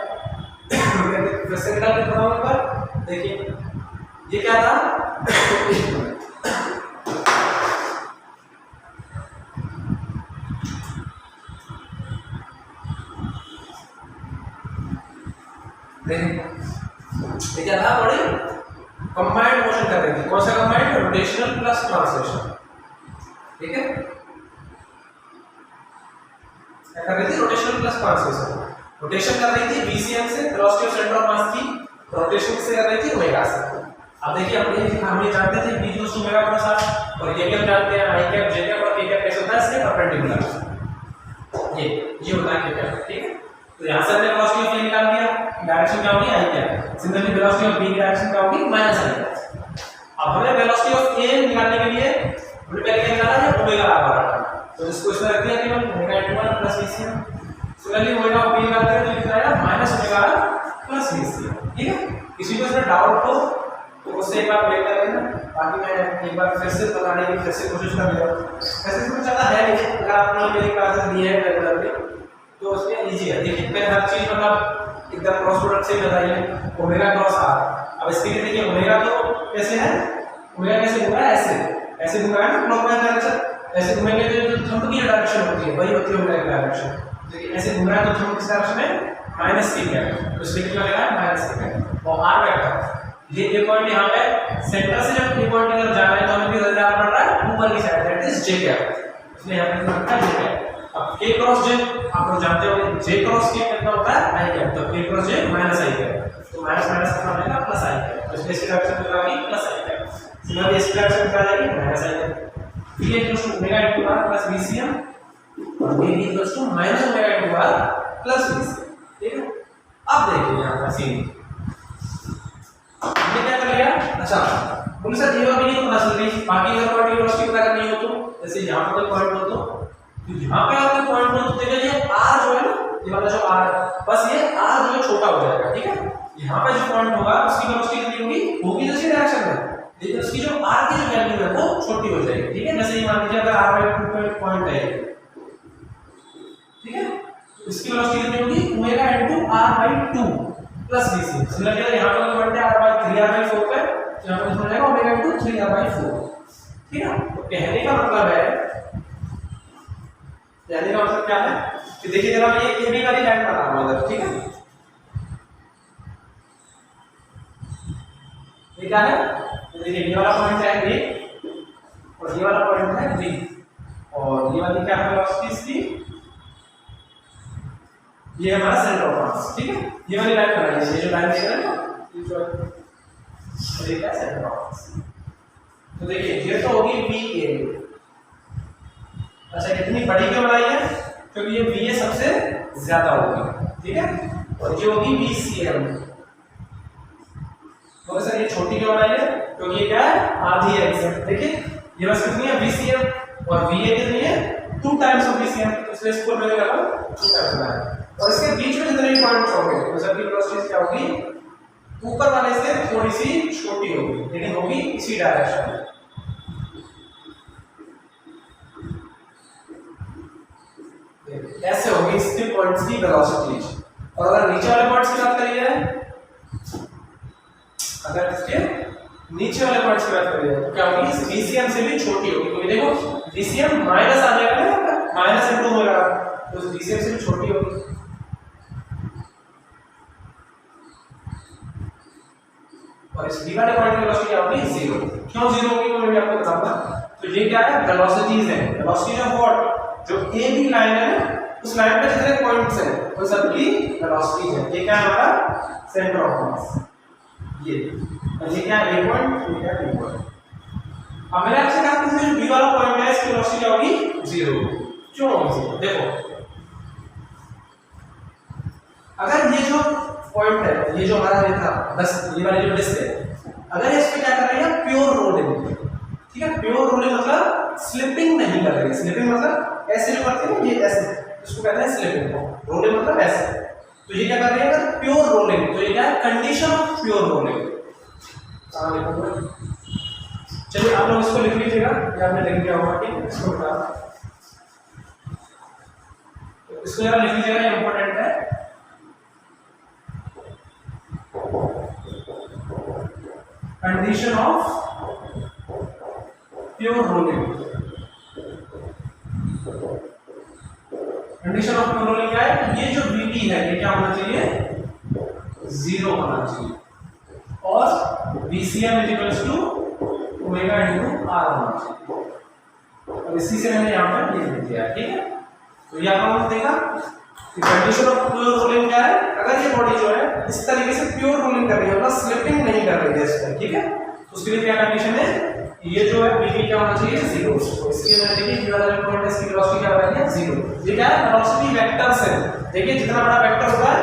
कैसे निकालते हैं बताओ एक बार। देखिए ये क्या था, देखिए क्या था, बड़ी कंबाइंड मोशन कर रही थी, कौन सा कंबाइंड, रोटेशनल प्लस ट्रांसलेशन, ठीक है। क्या कर रही थी, रोटेशनल प्लस ट्रांसलेशन, रोटेशन कर रही थी VCM से, वेलोसिटी ऑफ सेंटर ऑफ मास की, रोटेशन से कर रही थी ओमेगा से। अब देखिए हम ये जानते थे V equals to omega cross R, और ये कैप जानते हैं आई कैप जे कैप, और के कैप कैसे होता है, इसके परपेंडिकुलर, ये होता है के कैप, ठीक है। तो यहां से हमने वेलोसिटी ऑफ ए निकाल दिया, डायरेक्शन क्या होगी i cap, similarly velocity of B की डायरेक्शन क्या होगी माइनस आई कैप। अब हमें वेलोसिटी ऑफ ए निकालने के लिए हमने पहले क्या निकाला है, ओमेगा आर वाला, तो इसको इसमें रख दिया केवल omega into 1 plus VCM। Similarly omega of B निकालते हैं तो कितना आएगा minus omega R plus VCM, ठीक है। किसी को इसमें डाउट हो तो उससे एक बार वेट कर लेना, बाकी मैं एक बार फिर से बताने की फिर से कोशिश कर लेता हूं। वैसे इसमें ज़्यादा है नहीं, अगर आपने मेरी क्लासेस ली है रेगुलरली तो उसमें इजी है। देखिए मैं हर चीज मतलब एकदम क्रॉस प्रोडक्ट से बताइए, ओमेगा क्रॉस आर। अब इसके लिए देखिए ओमेगा तो कैसे है, ओमेगा कैसे घूम रहा है, ऐसे ऐसे घूम रहा है ना क्लॉकवाइज डायरेक्शन, ऐसे घूमेंगे तो थंब की डायरेक्शन होती है वही होती है ओमेगा की डायरेक्शन। देखिए ऐसे घूम रहा है तो थंब किस डायरेक्शन में, माइनस की है, तो इसलिए कितना लगा है माइनस की है। और आर वेक्टर ये पॉइंट यहाँ पे सेंटर से जब ये पॉइंट की तरफ जा रहा है तो हमें किधर जाना पड़ रहा है, ऊपर की side, that is J cap, इसलिए यहाँ पे रखा है जे कैप। अब k क्रॉस j आप लोग जानते हो j क्रॉस k कितना होता है i कैप, तो k cross j minus i cap, तो माइनस माइनस कितना बनेगा प्लस i कैप, तो इसलिए इसकी डायरेक्शन कितना आएगी प्लस i कैप। सिमिलरली इसकी डायरेक्शन कितना आ जाएगी minus i cap. v equals to omega into r plus vcm और v equals to minus omega into r plus vcm, ठीक है। अब देखिए यहां पर सीन हमने क्या कर लिया, अच्छा बोले सर ये वाली तो पता चल गई, बाकी अगर पॉइंट की वेलोसिटी पता करनी हो तो जैसे यहां पर कोई पॉइंट हो तो यहां पे आपने पॉइंट हो तो देखिए ये r जो है ना, ये वाला जो r बस ये r जो है छोटा हो जाएगा, ठीक है। यहां पे जो पॉइंट होगा उसकी वेलोसिटी कितनी होगी जैसे डायरेक्शन में, लेकिन उसकी जो r की जो वैल्यू है वो छोटी हो जाएगी, ठीक है। जैसे ये मान लीजिए अगर r/2 पे पॉइंट है, ठीक है, तो इसकी वेलोसिटी कितनी होगी omega into r/2 plus vc। Similarly यहां पर पॉइंट है r/3r/4 पे, यहां पर हो जाएगा ओमेगा इनटू 3r/4, ठीक है। तो कहने का मतलब है, कहने का मतलब क्या है कि देखिए जरा मैं ये भी वाली लाइन बना रहा हूं इधर, ठीक है। ये क्या है, देखिए ये वाला पॉइंट है a और ये वाला पॉइंट है b, और ये वाली क्या है वेलोसिटी इसकी, ये हमारा सेंटर ऑफ मास, ठीक है। ये वाली लाइन बनाइए, ये जो लाइन देख रहे हैं ना, ये जो ये क्या सेंटर ऑफ मास, तो देखिए ये तो होगी VA। अच्छा कितनी बड़ी क्यों बनाई है, क्योंकि ये VA सबसे ज्यादा होगी, ठीक है, और ये होगी VCM। तो सर ये छोटी क्यों बनाई है, क्योंकि ये क्या है आधी है एग्जैक्ट, देखिए ये बस कितनी है VCM और VA कितनी है 2 टाइम्स ऑफ VCM, इसलिए इसको मैंने लगा 2 टाइम्स बनाया। और इसके बीच में जितने भी पॉइंट्स होंगे तो सबकी वेलोसिटी क्या होगी, ऊपर वाले से थोड़ी सी छोटी होगी, लेकिन होगी इसी डायरेक्शन में। ऐसे होगी इसके पॉइंट्स की वेलोसिटीज। और अगर नीचे वाले पॉइंट्स की बात करिए, अगर इसके नीचे वाले पॉइंट्स की बात करिए तो क्या होगी, VCM से भी छोटी होगी, क्योंकि देखो VCM माइनस आ जाएगा ना, माइनस इनटू होगा, तो VCM से भी छोटी होगी। और इस b वाले पॉइंट की वेलोसिटी क्या होगी 0। क्यों 0 होगी वो मैं भी आपको बताऊंगा। तो ये क्या है, वेलोसिटीज है, वेलोसिटी ऑफ व्हाट, जो ए बी लाइन है उस लाइन पे जितने पॉइंट्स हैं वो सबकी वेलोसिटी है। ये क्या है हमारा सेंटर ऑफ मास, ये और ये क्या है ए पॉइंट, ये क्या है बी पॉइंट। अब मैंने आपसे कहा कि जो बी वाला पॉइंट है इसकी वेलोसिटी क्या होगी 0। क्यों होगी 0, देखो अगर ये जो पॉइंट है, ये जो हमारा ये था बस ये वाली जो डिस्क है, अगर इस पे क्या कर रही है प्योर रोलिंग, ठीक है, प्योर रोलिंग मतलब स्लिपिंग नहीं कर रही है। स्लिपिंग मतलब ऐसे जो करते हैं ये ऐसे, इसको कहते हैं स्लिपिंग, रोलिंग मतलब ऐसे। तो ये क्या कर रही है अगर प्योर रोलिंग, तो ये क्या है कंडीशन ऑफ प्योर रोलिंग। चलिए आप लोग इसको लिख लीजिएगा, या आपने लिख दिया होगा, ठीक है, इसको इसको जरा लिख लीजिएगा, ये इंपॉर्टेंट है। Condition of pure rolling, condition of pure rolling क्या है, ये जो VP है ये क्या होना चाहिए 0 होना चाहिए, और VCM equals to omega into r होना चाहिए। और इसी से मैंने यहां पर लिख दिया, ठीक है। तो ये आप लोगों ने देखा कि कंडीशन ऑफ प्योर रोलिंग क्या है, अगर ये बॉडी जो है इस तरीके से प्योर रोलिंग कर रही है, मतलब स्लिपिंग नहीं कर रही है इस पर, ठीक है, तो उसके लिए क्या कंडीशन है, ये जो है VP क्या होना चाहिए 0। तो इसके लिए देखिए ये वाला जो पॉइंट है इसकी वेलोसिटी क्या होगी 0। ये क्या है वेलोसिटी वेक्टर्स है। देखिए जितना बड़ा वेक्टर होता है,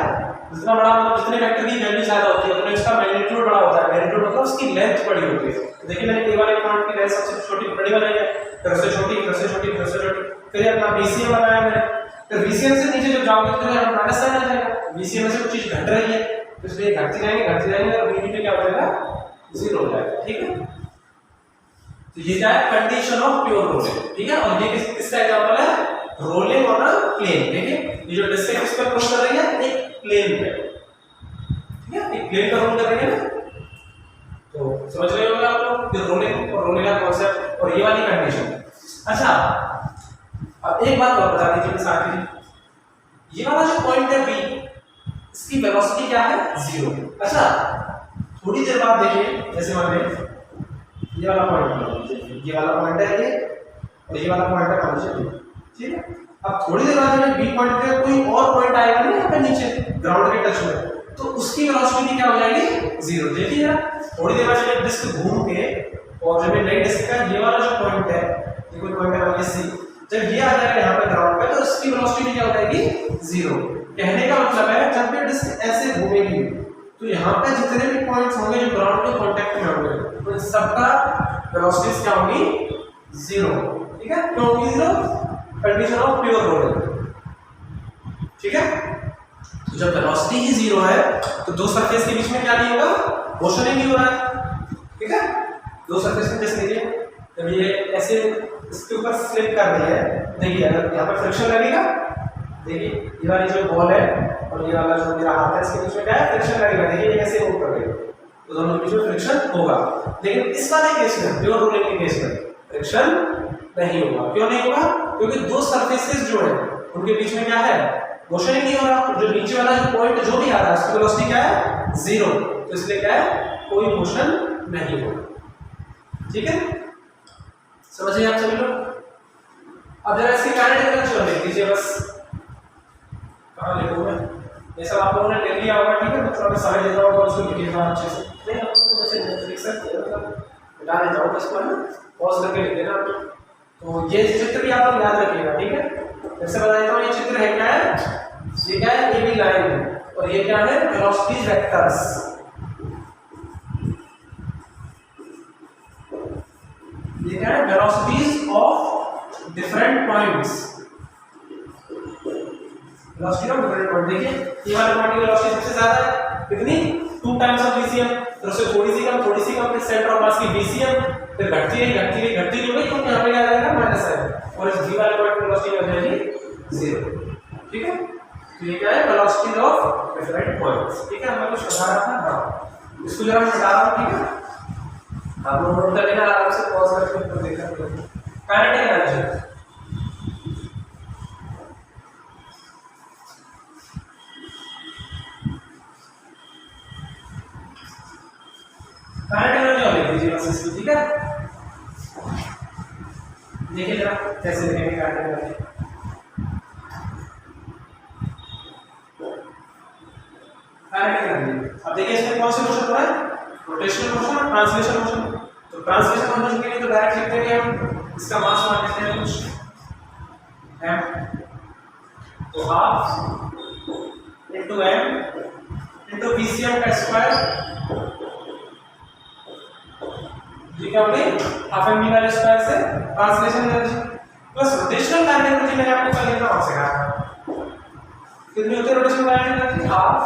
जितना बड़ा मतलब जितने वेक्टर की वैल्यू ज्यादा होती है उतना इसका मैग्नीट्यूड बड़ा होता है। मैग्नीट्यूड मतलब उसकी लेंथ बड़ी होती है। देखिए मैंने ए वाले पॉइंट की लेंथ सबसे छोटी बड़ी बनाई है, फिर से छोटी, फिर से छोटी, फिर से छोटी, फिर अपना VCM बनाया मैंने। फिर VCM से नीचे जब जाओगे तो माइनस साइन आ जाएगा, VCM से कुछ चीज घट रही है तो इसलिए घटती जाएंगे और VP पे क्या हो जाएगा 0 हो जाएगा, ठीक है। तो ये क्या है कंडीशन ऑफ प्योर रोलिंग, ठीक है। और ये किसका एग्जांपल है, रोलिंग ऑन अ प्लेन। देखिए ये जो डिस्क है किस पे रोल कर रही है, एक प्लेन पे, ठीक है, एक प्लेन पर रोल कर रही है ना। तो समझ रहे होंगे आप लोग कि रोलिंग और रोलिंग का कांसेप्ट और ये वाली कंडीशन। अच्छा अब एक बात और बता दीजिए साथ ही, ये वाला जो पॉइंट है B, इसकी वेलोसिटी क्या है 0। अच्छा थोड़ी देर बाद देखिए, जैसे मान लीजिए ये वाला पॉइंट, ये वाला पॉइंट है ये, और ये वाला पॉइंट है मान लीजिए, ठीक है। अब थोड़ी देर बाद में बी पॉइंट पे कोई और पॉइंट आएगा ना यहाँ पे नीचे ग्राउंड के टच में, तो उसकी वेलोसिटी क्या हो जाएगी, जीरो। देखिए जरा, थोड़ी देर बाद जब डिस्क घूम के और जब नई डिस्क का ये वाला जो पॉइंट है, ये कोई पॉइंट है ये सी, जब ये आ जाएगा यहाँ पे ग्राउंड पे तो इसकी वेलोसिटी क्या हो जाएगी, जीरो। कहने का मतलब है जब ये डिस्क ऐसे घूमेगी तो यहाँ पे जितने भी पॉइंट्स होंगे जो ग्राउंड के कांटेक्ट में होंगे तो इन सबका वेलोसिटीज क्या होगी, जीरो। ठीक है, क्यों होगी zero, condition of pure rolling. ठीक है, तो जब वेलोसिटी ही जीरो है तो दो सरफेस के बीच में क्या नहीं होगा, मोशन ही नहीं हो रहा है। ठीक है, दो सरफेस में जैसे देखिए जब ये ऐसे इसके ऊपर स्लिप कर रही है, देखिए अगर यहाँ पर फ्रिक्शन लगेगा, देखिए ये वाली जो बॉल है और ये वाला जो मेरा हाथ है इसके बीच में क्या है, फ्रिक्शन लगेगा। देखिए ये कैसे मूव कर रही है तो दोनों के बीच में फ्रिक्शन होगा। लेकिन इस वाले केस में, प्योर रोलिंग के केस में फ्रिक्शन नहीं होगा। क्यों नहीं होगा, क्योंकि दो सरफेसेस जो है उनके बीच में क्या है, मोशन ही नहीं हो रहा। जो नीचे वाला जो पॉइंट जो भी आ रहा है उसकी वेलोसिटी क्या है, जीरो, तो इसलिए क्या है, कोई मोशन नहीं होगा। ठीक है, समझिए आप सभी लोग। अब जरा इसकी काइनेटिक एनर्जी लिख दीजिए बस। कहाँ लिखूं मैं, ये सब आप लोगों ने लिख लिया होगा। ठीक है, मैं थोड़ा समय देता हूँ और उसको लिखिएगा अच्छे से। नहीं आप उसको वैसे लिख सकते हैं, मतलब मिटा देता हूँ इसको, है पॉज करके लिख देना। तो ये चित्र भी आप लोग याद रखिएगा। ठीक है, जैसे बता देता हूँ, ये चित्र है क्या है, ये क्या है, AB लाइन और ये क्या है, वेलोसिटी वेक्टर्स। ये क्या है, velocities of different points, velocity of different point. देखिए ये वाले पॉइंट की वेलोसिटी सबसे ज्यादा है, कितनी, 2 टाइम्स ऑफ VCM, फिर उससे थोड़ी सी कम फिर सेंटर ऑफ मास की VCM, फिर घटती रही नहीं होगी क्योंकि यहाँ पे क्या आ जाएगा, माइनस है, और इस V वाले पॉइंट की वेलोसिटी हो जाएगी जीरो। ठीक है, तो ये क्या है, वेलोसिटी ऑफ डिफरेंट पॉइंट्स। ठीक है, हमें कुछ बता रहा था, हाँ इसको जरा मैं बता रहा हूँ। ठीक है, आप लोग नोट कर लेना आराम से, पॉज करके ऊपर देखना। काइनेटिक एनर्जी, काइनेटिक एनर्जी और लिख दीजिए बस इसकी। ठीक है, देखिए जरा कैसे लिखेंगे काइनेटिक एनर्जी। काइनेटिक एनर्जी, अब देखिए इसमें कौन से मोशन हो रहा है, रोटेशनल मोशन और ट्रांसलेशन मोशन। तो ट्रांसलेशन मोशन के लिए तो डायरेक्ट लिख देंगे हम, इसका मास मान लेते हैं कुछ m, तो half into m into VCM का स्क्वायर, ये क्या होगी, हाफ m वाले स्क्वायर से translation energy plus rotational kinetic energy. मैंने आपको कल लिखना और सिखाया, कितनी होती है rotational kinetic energy, half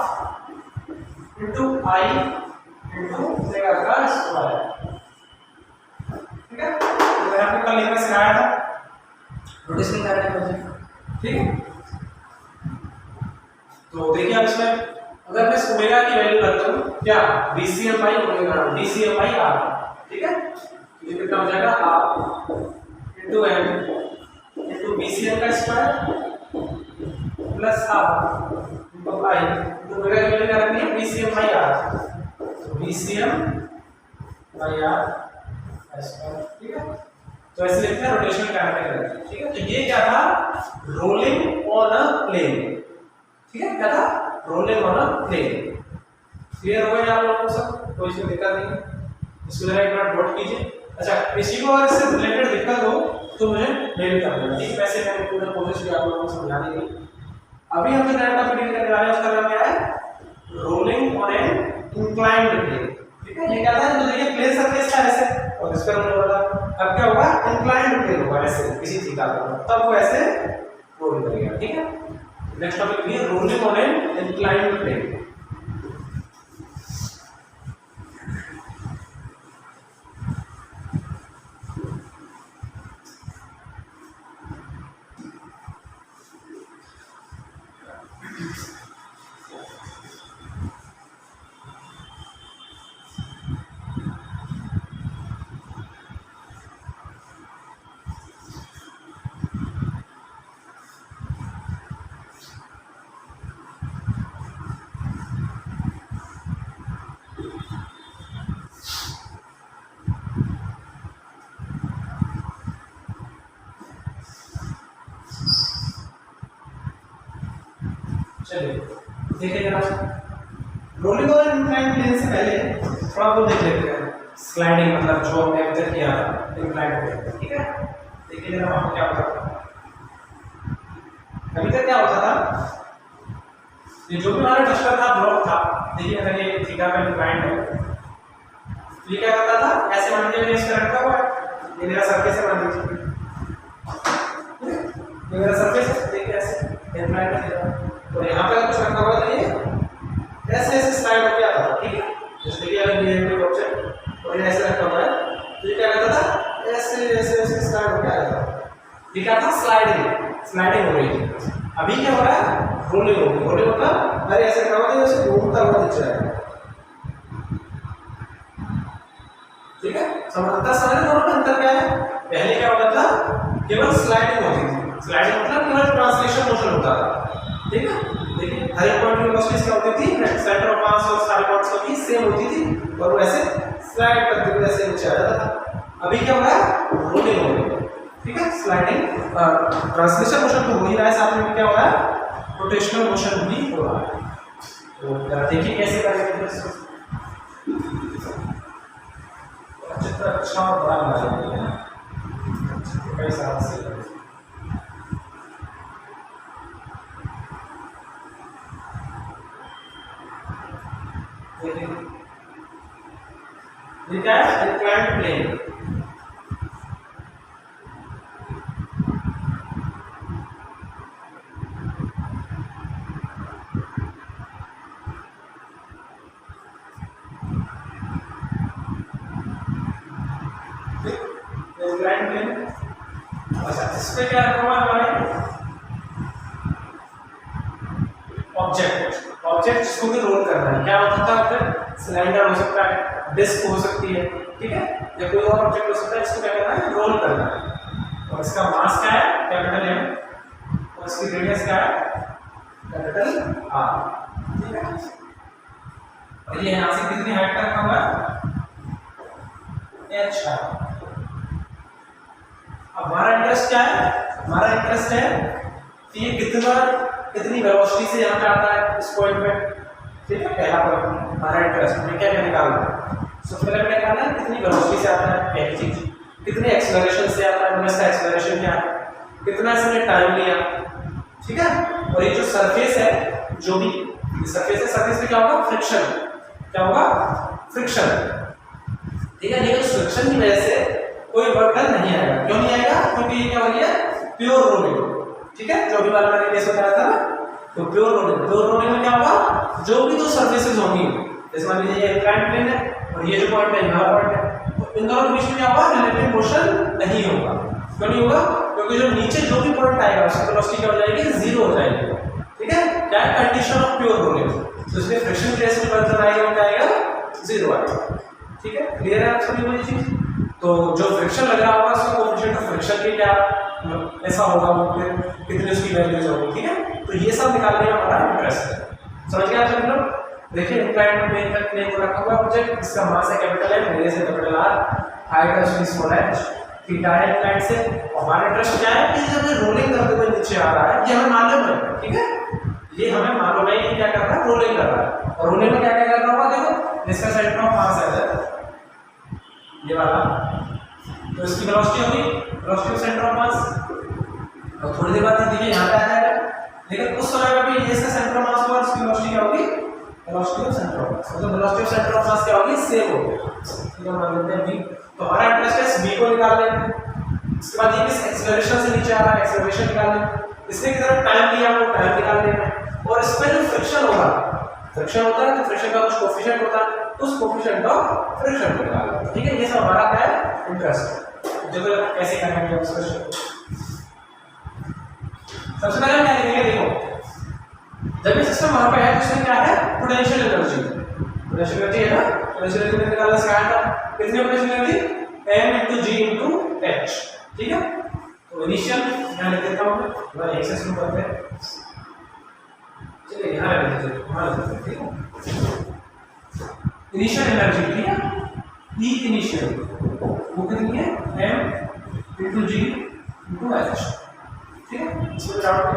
into I into omega का स्क्वायर। ठीक है, तो मैंने आपको कल लिखना सिखाया था रोटेशनल काइनेटिक एनर्जी। ठीक है, तो देखिए अब इसमें अगर मैं इस ओमेगा की वैल्यू रखता हूँ क्या, VCM by omega DCM by R। ठीक है, ये कितना हो जाएगा, half into m into VCM का square plus half into I into omega की वैल्यू क्या रखनी है, VCM by R, VCM by R square. ठीक है, तो ऐसे लिखते हैं रोटेशनल काइनेटिक एनर्जी। ठीक है, तो ये क्या था, रोलिंग ऑन अ प्लेन। ठीक है, क्या था, rolling on a plane. Clear हो गया आप लोगों को सब, कोई इसमें दिक्कत नहीं है, इसको जरा एक बार नोट कीजिए। अच्छा, इसी को अगर इससे रिलेटेड दिक्कत हो तो मुझे मेल कर देना। ठीक, वैसे मैंने पूरा कोशिश किया आप लोगों को समझाने की। अभी हम जो नया टॉपिक डील करने वाले हैं उसका नाम क्या है, rolling on an inclined plane. ठीक है, ये क्या था, तो देखिए प्लेन सरफेस था ऐसे और इस पर हमने बोला, अब क्या होगा, इंक्लाइंड प्लेन होगा ऐसे किसी थीटा पर, तब वो ऐसे रोल करेगा। ठीक है, नेक्स्ट टॉपिक ये rolling on an inclined plane. चलिए देखिए जरा, रोलिंग और इंक्लाइंड प्लेन से पहले थोड़ा वो देख लेते हैं, स्लाइडिंग मतलब जो हमने अभी तक किया था इंक्लाइंड प्लेन, ठीक है। देखिए जरा वहाँ क्या होता था, अभी तक क्या होता था, ये जो भी हमारा टेक्सचर था ब्लॉक था, देखिए अगर ये थीटा पे इंक्लाइंड है तो ये क्या करता था, ऐसे मान लीजिए इसका रखा हुआ है, ये मेरा सरफेस है मान लीजिए, ये मेरा सरफेस है, देखिए ऐसे इंक्लाइंड है और यहाँ पे कुछ रखा हुआ है, ये ऐसे ऐसे स्लाइड होके आता था, ठीक है। जैसे कि अगर ये कोई ऑब्जेक्ट और ये ऐसे रखा हुआ है तो ये क्या करता था, ऐसे ऐसे ऐसे स्लाइड होके आता था, ये क्या था, स्लाइडिंग हो रही थी। अभी क्या हो रहा है, रोलिंग हो रही है। रोलिंग मतलब अरे ऐसे रखा हुआ है, ऐसे घूमता हुआ दिख रहा है, ठीक है। समांतर समझ दोनों में अंतर क्या है, पहले क्या होता था, केवल स्लाइडिंग होती थी, स्लाइडिंग मतलब केवल ट्रांसलेशन मोशन होता था, ठीक है। देखिए हर एक पॉइंट की वेलोसिटी क्या होती थी, सेंटर ऑफ मास और सारे पॉइंट्स की सेम होती थी और वो ऐसे स्लाइड करते हुए ऐसे नीचे आ जाता था। अभी क्या हो रहा है, रोलिंग हो रही है, ठीक है। स्लाइडिंग ट्रांसलेशन मोशन तो हो ही रहा है, साथ में क्या हो रहा है, रोटेशनल मोशन भी हो रहा है। तो देखिए कैसे करेंगे इसको, चित्र अच्छा और बड़ा बना लेते हैं कई साल से। ये क्या है, इंक्लाइंड प्लेन, इंक्लाइंड प्लेन। अच्छा इस पे क्या रखा हुआ है हमारे, ऑब्जेक्ट जिसको भी रोल करना है, क्या हो सकता है ऑब्जेक्ट, सिलेंडर हो सकता है, डिस्क हो सकती है, ठीक है, या कोई और ऑब्जेक्ट हो सकता है, इसको क्या करना है, रोल करना है। और इसका मास क्या है, कैपिटल M, और इसकी रेडियस क्या है, कैपिटल R, ठीक है। और ये यहाँ से कितनी हाइट तक रखा हुआ है, h है। अब हमारा इंटरेस्ट क्या है, हमारा इंटरेस्ट है कि ये कितनी वेलोसिटी से यहाँ पे आता है इस पॉइंट पे, ठीक है। पहला पॉइंट हमारा इंटरेस्ट में क्या निकालना है, सबसे पहले क्या निकालना है, कितनी वेलोसिटी से आता है पहली चीज, कितने एक्सेलरेशन से आता है, इसका एक्सेलरेशन क्या है, कितना इसने टाइम लिया, ठीक है। और ये जो सरफेस है, जो भी सरफेस है, सरफेस पे क्या होगा, फ्रिक्शन, क्या होगा, फ्रिक्शन, ठीक है। लेकिन फ्रिक्शन की वजह से कोई वर्क डन नहीं आएगा, क्यों नहीं आएगा, क्योंकि ये क्या हो रही है, प्योर रोलिंग, ठीक है। जो भी वाला मैंने केस बताया था ना, तो प्योर रोलिंग में क्या होगा, जो भी दो सरफेसेस होंगी, जैसे मान लीजिए ये इंक्लाइंड प्लेन है और ये जो पॉइंट है यहाँ पॉइंट है, तो इन दोनों के बीच में क्या होगा, रिलेटिव मोशन नहीं होगा। क्यों नहीं होगा, क्योंकि जो नीचे जो भी पॉइंट आएगा उसकी वेलोसिटी क्या हो जाएगी, जीरो हो जाएगी, ठीक है। क्या है, कंडीशन ऑफ प्योर रोलिंग, तो इसमें फ्रिक्शन केस में वर्क डन आएगा, क्या आएगा, जीरो आएगा, ठीक है। क्लियर है आप सभी को ये चीज। तो जो फ्रिक्शन लग रहा होगा उसका कोएफिशिएंट ऑफ फ्रिक्शन की क्या ऐसा होगा, वो फिर कितनी उसकी वैल्यूज होगी, ठीक है। तो ये सब निकालने का हमारा इंटरेस्ट है, समझ गए आप सभी लोग। देखिए इंक्लाइंड प्लेन का प्लेन को रखा हुआ ऑब्जेक्ट, इसका मास है कैपिटल M, रेडियस है कैपिटल R, हाइट है उसकी स्मॉल h, थीटा है इंक्लाइंड से। हमारा इंटरेस्ट क्या है कि जब ये रोलिंग करते हुए नीचे आ रहा है, ये हमें मालूम है, ठीक है, ये हमें मालूम है कि क्या कर रहा है, रोलिंग कर रहा है। और रोलिंग में क्या क्या कर रहा होगा, देखो इसका सेंटर ऑफ मास है ये वाला, तो इसकी वेलोसिटी होगी, वेलोसिटी ऑफ सेंटर ऑफ मास। और थोड़ी देर बाद देखिए यहाँ पे आ जाएगा, लेकिन उस समय पे भी इसका सेंटर ऑफ मास और इसकी वेलोसिटी क्या होगी, velocity of centre of mass, मतलब velocity of centre of mass क्या होगी, सेम होगी, ठीक है। मान लेते हैं v, तो हमारा इंटरेस्ट है v को निकालने में। इसके बाद ये किस एक्सेलरेशन से नीचे आ रहा है, एक्सेलरेशन निकालने में। इसने कितना टाइम लिया, वो टाइम निकालने में। और इसमें जो फ्रिक्शन होगा, फ्रिक्शन होता है तो फ्रिक्शन का कुछ कोएफिशिएंट होता है, उस कोएफिशिएंट ऑफ फ्रिक्शन को निकालना, ठीक है। ये सब हमारा क्या है, इंटरेस्ट है। देखो कैसे करेंगे उस क्वेश्चन को। सबसे पहले हम क्या लिखेंगे, देखो जब ये सिस्टम वहां पे है तो इसमें क्या है, पोटेंशियल एनर्जी है ना, पोटेंशियल एनर्जी निकालना सिखाया था, कितनी potential energy, m × g × h, ठीक है। तो इनिशियल यहां लिख देता हूं मैं, एक से शुरू करते हैं, चलिए यहां लिख देते हैं, वहां लिख देते हैं, ठीक है। इनिशियल एनर्जी, ठीक है, E इनिशियल वो कितनी है, m × g × h, ठीक है। इसको डाउट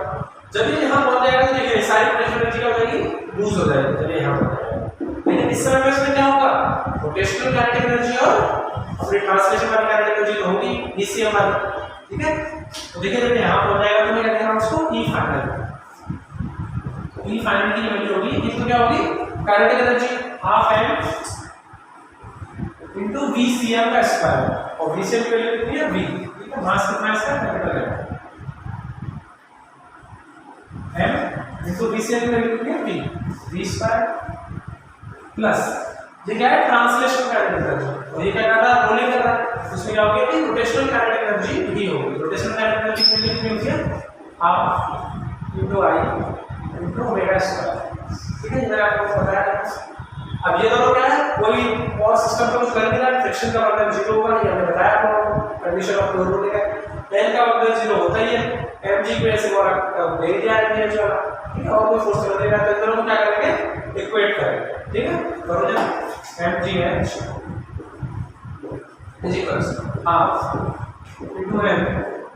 जब ये यहाँ पहुंच जाएगा तो देखिए सारी पोटेंशियल एनर्जी क्या हो जाएगी, लूज हो जाएगी। चलिए यहाँ पहुंच जाएगा, लेकिन इस समय में इसमें क्या होगा, रोटेशनल काइनेटिक एनर्जी और अपनी ट्रांसलेशन वाली काइनेटिक एनर्जी तो होगी ईसीएम वाली, ठीक है। तो देखिए जब यहाँ पहुंच जाएगा तो मैं क्या कह रहा हूँ उसको ई फाइनल। ई फाइनल की वैल्यू होगी, इसको क्या होगी, kinetic energy half M into VCM का स्क्वायर, और VCM की वैल्यू कितनी है, V, ठीक है। मास कितना है इसका, कैपिटल है m इनटू VCM की वैल्यू कितनी है, V, V स्क्वायर प्लस ये क्या है, ट्रांसलेशन काइनेटिक एनर्जी, और ये क्या कर रहा है, रोलिंग कर रहा है, उसमें क्या होगी कि रोटेशनल काइनेटिक एनर्जी भी होगी। रोटेशनल काइनेटिक एनर्जी की वैल्यू कितनी होती है, half into I into omega square, ठीक है। मैंने आपको बताया। अब ये दोनों क्या है, कोई और सिस्टम का कुछ कर नहीं रहा है, फ्रिक्शन का मतलब 0 होगा, ये हमने बताया आपको कंडीशन ऑफ फ्लो रोटेट है। n का मतलब 0 होता ही है, mg की वजह से वो दे दिया है एनर्जी वाला, ठीक है। और कोई फोर्स कर देगा तो इन दोनों को क्या करेंगे, इक्वेट करेंगे, ठीक है। करो जब mgh is equals half into m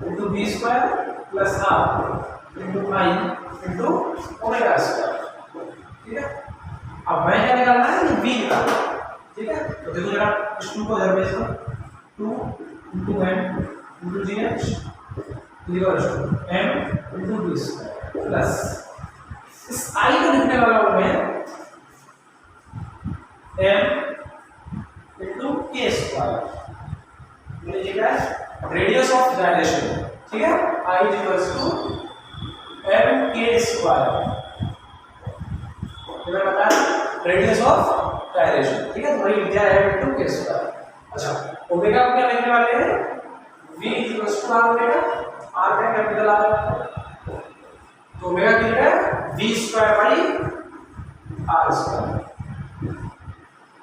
into v square plus half into I into omega square, ठीक है। अब मैं क्या निकालना है, ये v निकालना है, ठीक है। तो देखो जरा इस 2 को इधर भेज दो, 2 into m into gh equals to m into v square plus इस I को लिखने वाला हूं मैं m इनटू k स्क्वायर, ये क्या है, रेडियस ऑफ डायलेशन, ठीक है। I equals to m k square, मैं बताया रेडियस ऑफ डायलेशन, ठीक है। तो वही विद्या है इनटू k स्क्वायर। अच्छा, ओमेगा को क्या लिखने वाले हैं, v equals to r omega, r का कैपिटल आर, तो ओमेगा कितना है, v square by r square,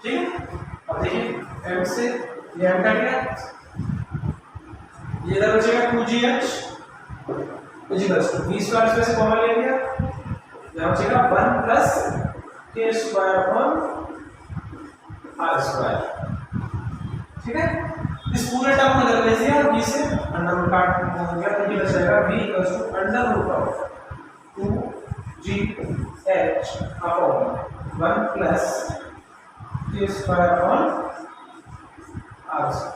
ठीक है। अब देखिए m से ये m का क्या, ये इधर बचेगा 2gh equals to v square से कॉमन ले लिया, यहाँ बचेगा 1 plus k square upon r square, ठीक है। इस पूरे टर्म को इधर ले लिया और v से अंडर रूट काट दिया तो ये बच जाएगा v equals to under root of 2gh upon 1 plus k square upon r square,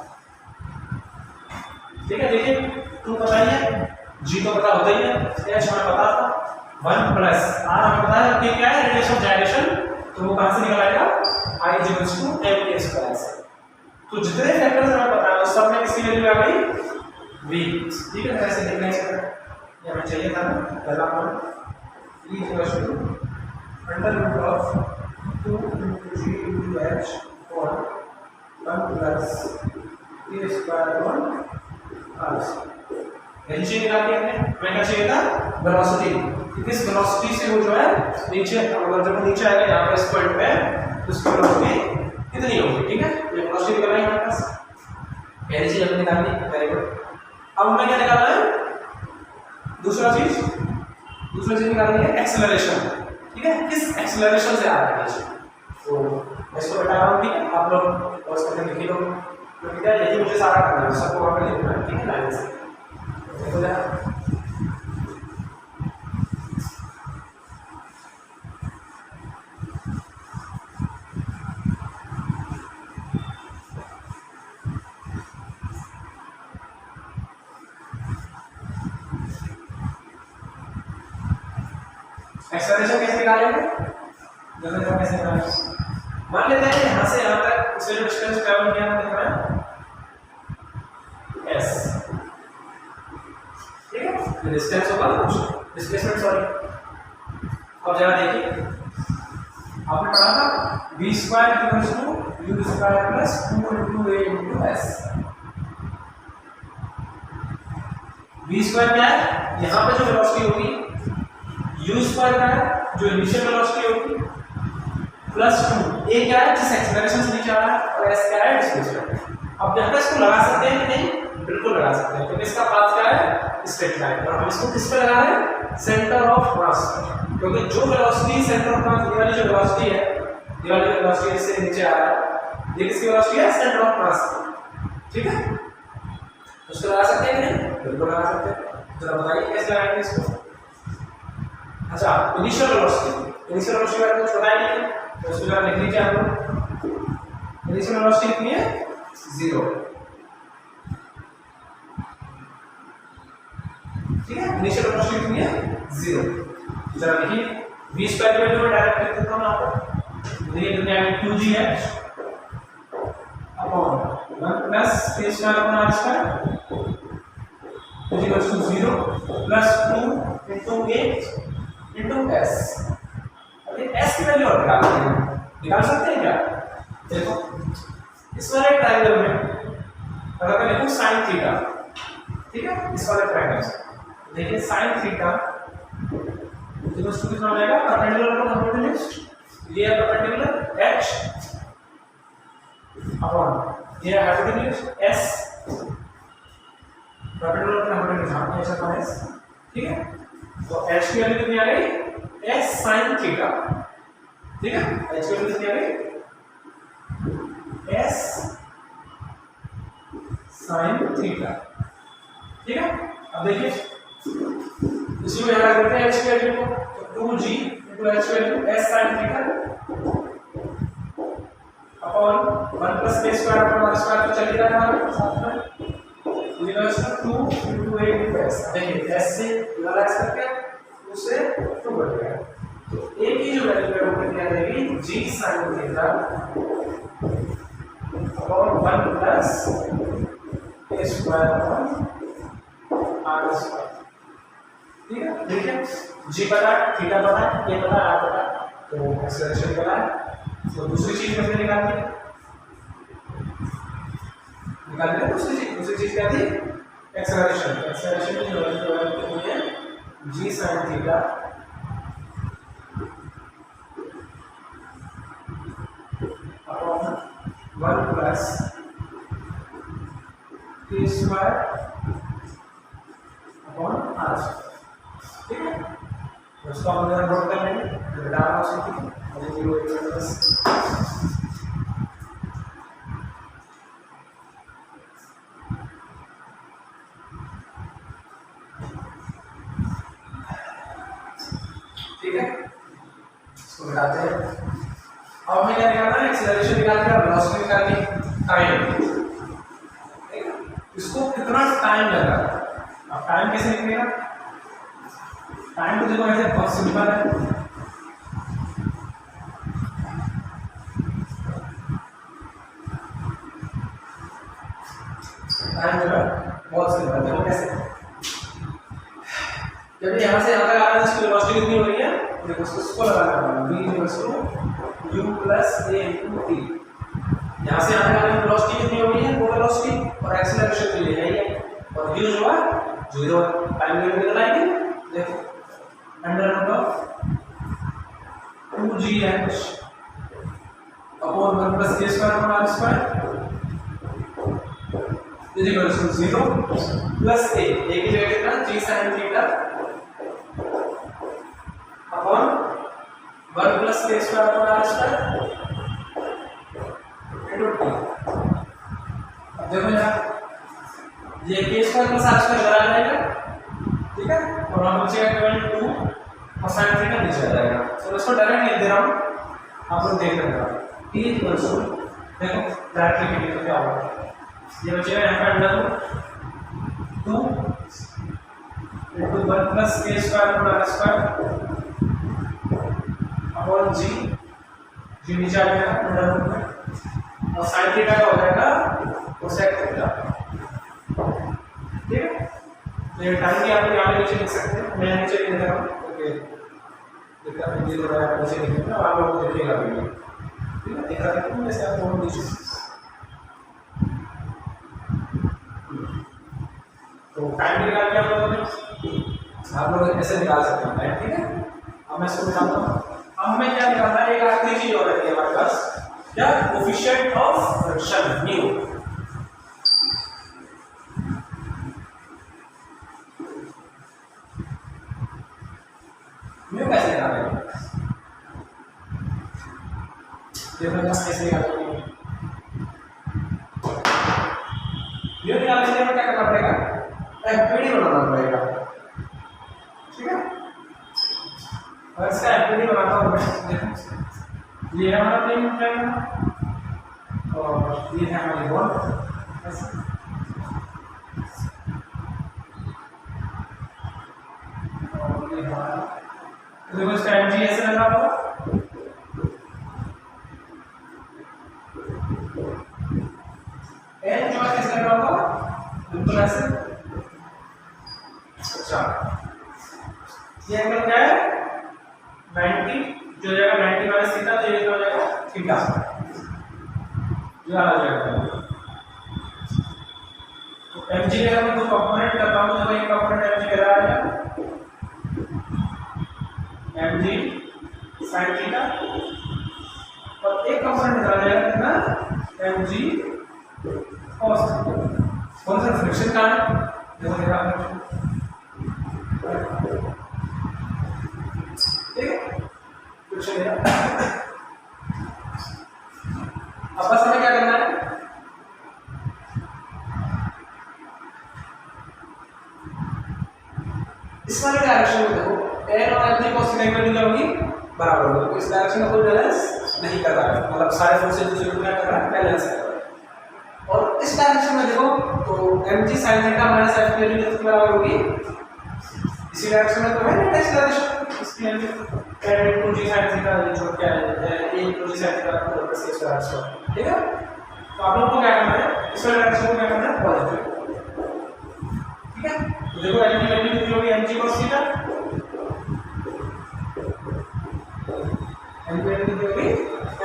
ठीक है। देखिए 2 बताइए, g तो पता होता ही है, h हमें पता था, 1 प्लस r हमें पता है कि क्या है, रेडियस ऑफ डायलेशन, तो वो कहां से निकल आएगा, I equals to m k square से। तो जितने फैक्टर्स हमें पता है उस सब में किसकी वैल्यू आ गई, v, ठीक है। ऐसे लिखना है, ये हमें चाहिए था ना, पहला point e equals to under root of 2 into g into h और 1 plus k square upon r square. नीचे निकाल के हमने, हमें क्या चाहिए था, वेलोसिटी, किस वेलोसिटी से वो जो है नीचे, अगर जब नीचे आएगा यहाँ पे इस पॉइंट पे तो उसकी वेलोसिटी कितनी होगी, ठीक है। ये वेलोसिटी निकल रही है हमारे पास, पहली चीज हमने निकाल ली, वेरी गुड। अब हमें क्या निकालना है, दूसरा चीज निकालनी है एक्सेलरेशन, ठीक है। किस एक्सेलरेशन से आ रहा है, तो इसको बता रहा हूँ, ठीक है। आप लोग पॉज करके लिख लो, क्योंकि क्या यही मुझे सारा करना है, सबको वहाँ पे लिखना है, ठीक है, लाइन से देखो जरा। एक्सेलरेशन कैसे निकालेंगे, जैसे कैसे निकालेंगे, मान लेते हैं यहाँ से यहाँ तक इससे जो डिस्टेंस ट्रैवल किया हमने दिखाया s, ठीक है। डिस्टेंस होगा कुछ डिस्प्लेसमेंट, सॉरी। अब जरा देखिए, आपने पढ़ा था v square equals to u square plus 2 into a into s। v square क्या है, यहाँ पे जो वेलोसिटी होगी, u स्क्वायर क्या है, जो इनिशियल वेलोसिटी होगी, प्लस 2 a क्या है, जिस एक्सेलरेशन से नीचे आ रहा है, और s क्या है, डिस्प्लेसमेंट। अब यहाँ पे इसको लगा सकते हैं कि नहीं, बिल्कुल लगा सकते हैं, क्योंकि इसका पाथ क्या है, स्ट्रेट लाइन, और हम इसको किस पे लगा रहे हैं, सेंटर ऑफ मास, क्योंकि जो वेलोसिटी सेंटर ऑफ मास, ये वाली जो वेलोसिटी है, ये वाली वेलोसिटी इससे नीचे आ रहा है, ये किसकी वेलोसिटी है, सेंटर ऑफ मास, ठीक है। उसको लगा सकते हैं कि नहीं, बिल्कुल लगा सकते हैं। जरा बताइए कैसे लगाएंगे इसको, अच्छा इनिशियल वेलोसिटी का कुछ पता ही नहीं है तो इसको जरा लिख लीजिए आप लोग। इनिशियल वेलोसिटी कितनी है 0, ठीक है। इनिशियल वेलोसिटी कितनी है 0, जरा देखिए v स्क्वायर की वैल्यू में डायरेक्ट लिख देता हूं आपको। ये दुनिया में 2gh upon 1 plus k square upon r square is equal to 0 plus 2 into a into s। अब ये s की वैल्यू और निकाल सकते हैं क्या? देखो इस वाले ट्रायंगल में अगर मैं लिखूं sin थीटा, ठीक है, इस वाले ट्रायंगल से देखिए sin थीटा इक्वल टू कितना हो जाएगा परपेंडिकुलर अपॉन हाइपोटेन्यूज, ये है परपेंडिकुलर h अपॉन ये hypotenuse s, perpendicular upon hypotenuse हम ऐसा करें s, ठीक है। तो h की वैल्यू कितनी आ गई s sin थीटा, ठीक है। h की वैल्यू कितनी आ गई s sin थीटा, ठीक है। अब देखिए इसी को यहाँ करते हैं h की वैल्यू को, तो 2g into h की value s sin theta upon 1 plus k square upon r square तो चल ही रहा है साथ में, equals to 2 into a into s। देखिए s से वाला s करके उससे 2 बढ़ गया, तो a की जो वैल्यू है वो कितनी आ जाएगी g sin theta upon 1 plus k square upon r square, ठीक है। देखिए g पता है, थीटा पता है, k पता है, r पता है, तो एक्सेलरेशन पता है। तो दूसरी चीज हमने निकाली दूसरी चीज क्या थी एक्सेलरेशन। एक्सेलरेशन की वैल्यू कितनी है g sin theta upon 1 plus k square upon r square, ठीक है। उसको हम जरा नोट कर लेंगे डाटा उसकी और 0 प्लस ठीक है, इसको घटाते हैं। अब हमें क्या निकालना है एक्सेलरेशन निकालनी है और वेलोसिटी निकालनी है, टाइम, ठीक है। इसको कितना टाइम लगा, अब टाइम कैसे निकलेगा? टाइम तो देखो ऐसे बहुत सिंपल है, टाइम जो है बहुत सिंपल है। देखो कैसे, जब यहाँ से यहाँ तक आ रहा है इसकी वेलोसिटी कितनी हो रही है, देखो उसको लगाना है v equals to u plus a into t। यहाँ से यहाँ तक आने की वेलोसिटी कितनी हो रही है वो वेलोसिटी, और एक्सेलरेशन के लिए है और u जो है 0 है। टाइम लिमिट कितना आएगी देखो under root of 2gh upon 1 plus k square upon r square is equal to 0 plus a की जगह कितना g sin theta upon 1 plus k square upon r square into t। अब देखो यार ये k square plus r square बराबर आ जाएगा, ठीक है, और हम बचेगा केवल 2 और sin थीटा नीचे आ जाएगा। तो इसको डायरेक्ट लिख दे रहा हूं, आप लोग देख रहे हैं t इक्वल्स टू, देखो डायरेक्ट लिख लिया तो क्या होगा, ये बचेगा यहाँ पे under root 2 into 1 plus k square upon r square upon g नीचे आ जाएगा अंडर रूट में, और sin थीटा का हो जाएगा कोसेक थीटा, ठीक है। तो ये टाइम की आप यहाँ नीचे लिख सकते हैं, मैं नीचे लिख दे रहा हूँ क्योंकि दिक्कत नहीं हो रहा है, नीचे लिखना आप लोगों को दिखेगा वीडियो, ठीक है। दिख रहा है जैसे आप लोग नीचे, तो टाइम निकाल के आप लोग ऐसे निकाल सकते हैं टाइम, ठीक है। अब मैं इसको निकालता हूँ। अब हमें क्या निकालना है, एक आखिरी चीज और रहती है हमारे पास, क्या coefficient of friction new. New कैसे निकालेंगे, देखो कैसे निकालेंगे। न्यू निकालने के लिए क्या करना पड़ेगा, एक पीडी बनाना पड़ेगा, ठीक है। और इसका एक्टिविटी बनाता हूँ मैं। ये है हमारा प्लेन ट्रायंगल और ये है हमारी बॉल ऐसे। और ये हमारा तो देखो इसका एमजी ऐसे लगा हुआ एन जो है कैसे लगा हुआ बिल्कुल ऐसे। अच्छा ये एंगल क्या है 90 जो जाएगा 90 माइनस थीटा तो ये क्या हो जाएगा थीटा ये आ जाएगा। तो mg का मैं दो कंपोनेंट करता हूं तो एक कंपोनेंट mg किधर आएगा mg sin थीटा और एक कंपोनेंट किधर आ जाएगा कितना mg cos थीटा। कौन सा फ्रिक्शन का है देखो देखा ठीक है कुछ नहीं है। अब बस हमें क्या करना है इस वाले डायरेक्शन में देखो n और m की cos थीटा की वैल्यू क्या होगी बराबर होगी। तो इस डायरेक्शन में कोई बैलेंस नहीं कर रहा है मतलब सारे फोर्सेस दूसरे को क्या कर रहा है बैलेंस कर रहा है। और इस डायरेक्शन में देखो तो mg sin theta minus f की वैल्यू कितनी बराबर होगी इसी डायरेक्शन में तो है ना एक्सेलरेशन इसकी value n 2g sin theta जो क्या है a 2g sin थीटा को प्लस इस डायरेक्शन ठीक है। तो आप लोग को क्या करना है इस डायरेक्शन को क्या करना है पॉजिटिव ठीक है। तो देखो n की वैल्यू कितनी होगी mg cos थीटा n की वैल्यू कितनी होगी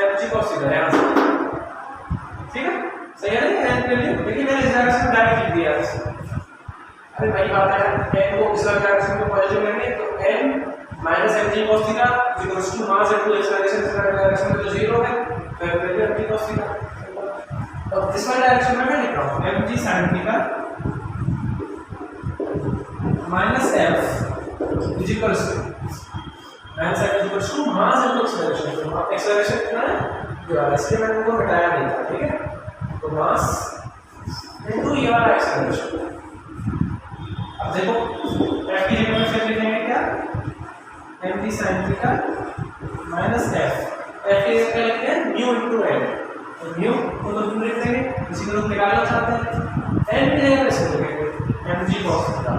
mg cos थीटा यहां से ठीक है सही है ना n की वैल्यू लेकिन मैंने इस डायरेक्शन में डायरेक्ट लिख दिया है। अरे भाई बात है n को इस डायरेक्शन में पॉजिटिव लेंगे तो n minus mg cos theta equals to mass into acceleration इस डायरेक्शन में तो 0 है तो वैल्यू mg cos थीटा। और इस वाले डायरेक्शन में मैं लिख रहा हूं mg sin theta minus f is equals to minus f is equals to mass into acceleration. तो एक्सेलरेशन कितना है जो है इसलिए मैंने वो मिटाया नहीं था ठीक है। तो मास इनटू ये वाला एक्सेलरेशन। अब देखो f की जगह में फिर लिखेंगे क्या mg sin theta minus f f की जगह लिखते हैं म्यू इनटू n तो म्यू को तो तुम लिख देंगे इसी को लोग निकालना चाहते हैं n की जगह पे इसको लिखेंगे mg cos theta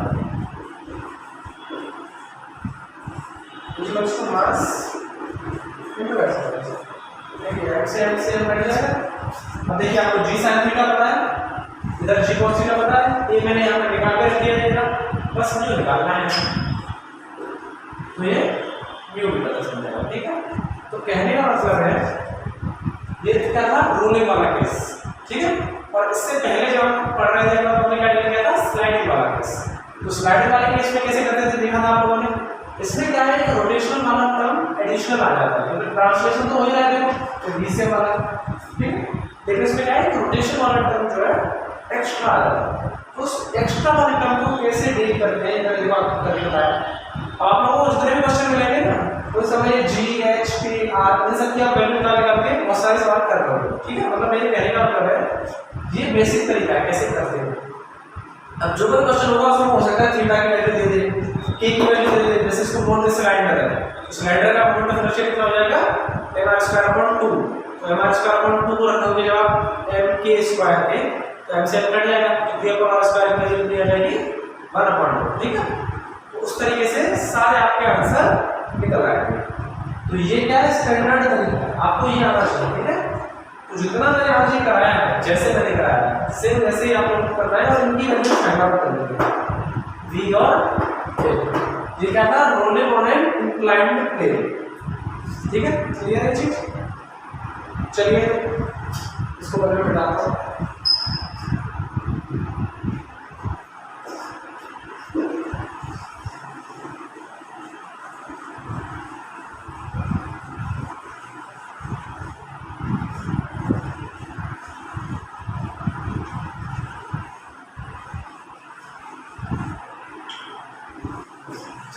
equals to mass into acceleration. देखिए x से बढ़ जाएगा। अब देखिए आपको g sin थीटा पता है इधर g cos थीटा पता है ये मैंने यहां पे निकाल के रख दिया है बस म्यू निकालना है तो ये म्यू भी पता चल जाएगा ठीक है। तो कहने का मतलब है ये क्या था रोलिंग वाला केस ठीक है। और इससे पहले जब हम पढ़ रहे थे तो हमने क्या किया था स्लाइडिंग वाला केस। तो स्लाइडिंग वाले केस में कैसे करते थे देखा था आप लोगों ने इसमें क्या है रोटेशनल वाला टर्म एडिशनल आ जाता है क्योंकि ट्रांसलेशन तो हो ही रहा है देखो तो बीसे वाला ठीक है। लेकिन इसमें क्या है रोटेशन वाला टर्म जो है एक्स्ट्रा आ जाता है। उस एक्स्ट्रा वाले टर्म को कैसे डील करते हैं मैंने देखो आपको करके बताया। आप लोगों को जितने भी क्वेश्चन मिलेंगे ना तो समय g h p r इन सब की आप वैल्यू निकाल करके बहुत सारे सवाल कर पाओगे ठीक है। मतलब मेरे कहने का मतलब है ये बेसिक तरीका है कैसे करते हैं। अब जो भी क्वेश्चन होगा उसमें हो सकता है थीटा की वैल्यू दे दे k की वैल्यू दे दे जैसे इसको बोल दे स्लाइडर है स्लाइडर का मोमेंट ऑफ इनर्शिया कितना हो जाएगा m²/2 तो m²/2 को रखोगे जब आप m(k²) के तो m से कट जाएगा तो k पर r² की वैल्यू कितनी आ जाएगी 1/2 ठीक है। तो उस तरीके से सारे आपके आंसर निकल आएंगे। तो ये क्या है स्टैंडर्ड तरीका आपको ये आना चाहिए ठीक है। तो जितना मैंने आज ये कराया है जैसे मैंने कराया सेम वैसे ही आप लोगों को करना है और इनकी वैल्यू फाइंड आउट कर लेंगे v और k। ये क्या था rolling on an inclined plane ठीक है। क्लियर है चीज चलिए इसको बदल में डालता हूं।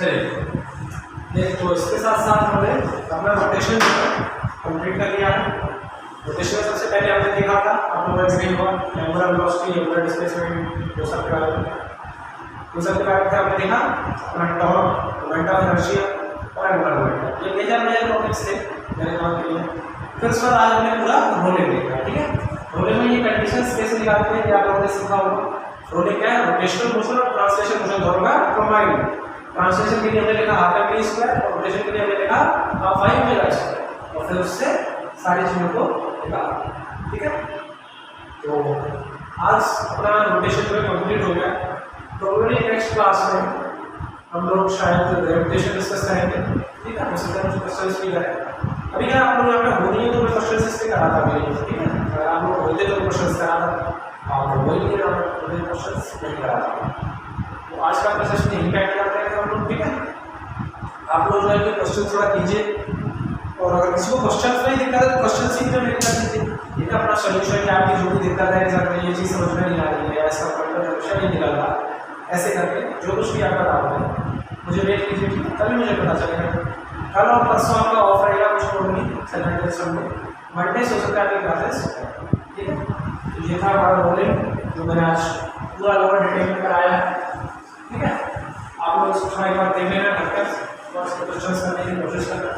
चलिए तो इसके साथ साथ हमने अपना रोटेशन कंप्लीट कर लिया है। रोटेशन में सबसे पहले हमने देखा था आप लोगों को एक्सप्लेन हुआ एंगुलर वेलोसिटी एंगुलर डिस्प्लेसमेंट वो सब के बारे में हमने देखा अपना टॉर्क मोमेंट ऑफ इनर्शिया और एंगुलर मोमेंटम, ये मेजर टॉपिक्स थे मेरे दिमाग के लिए। फिर उसके बाद आज हमने पूरा रोलिंग देखा, ठीक है। रोलिंग में ये कंडीशंस कैसे निकालते हैं, क्या आप लोगों ने सीखा होगा। रोलिंग क्या है, रोटेशनल मोशन और ट्रांसलेशन मोशन दोनों का कंबाइंड। ट्रांसलेशन के लिए हमने लिखा हाफ एम वी स्क्वायर और रोटेशन के लिए हमने लिखा हाफ आई ओमेगा स्क्वायर, और फिर उससे सारी चीजों को निकाला, ठीक है। तो आज अपना रोटेशन जो है कंप्लीट हो गया। प्रोबेबली नेक्स्ट क्लास में हम लोग शायद ग्रेविटेशन डिस्कस करेंगे, ठीक है। उसी तरह से क्वेश्चंस भी करें। अभी क्या आप लोग यहाँ पे हो नहीं है तो मैं क्वेश्चन इससे करा था मेरे, ठीक है। अगर आप लोग होते तो क्वेश्चन करा था, आप लोग वही नहीं क्वेश्चन नहीं करा था। तो आज का सेशन यही कैट करते हैं हम लोग, ठीक है। आप लोग जो है कि क्वेश्चन थोड़ा कीजिए, और अगर किसी को क्वेश्चन नहीं दिक्कत है तो क्वेश्चन सीख कर निकल दीजिए, ठीक है। अपना सोल्यूशन क्या, आपकी जो भी दिक्कत है कि ये चीज़ समझ में नहीं आ रही है, ऐसा सोल्यूशन नहीं निकल रहा, ऐसे करके जो कुछ भी आपका डाउट है मुझे वेट कीजिए, ठीक है। तभी मुझे पता चलेगा। कल और परसों आपका ऑफ रहेगा, कुछ होगी सैटरडे संडे, मंडे से हो सकता है आपकी क्लासेस, ठीक है। तो ये था हमारा रोलिंग जो मैंने आज पूरा लोअर डिटेल में कराया है, ठीक है। आप लोग इसको एक बार देख लेना, ढककर और क्वेश्चन करने की कोशिश करना।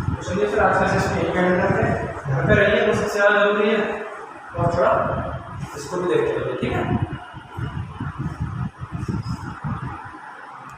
तो चलिए फिर आज का सेशन यही कैंड करते हैं, घर पे रहिए, वो सबसे ज़्यादा जरूरी है, और थोड़ा इसको भी देखते रहिए, ठीक है।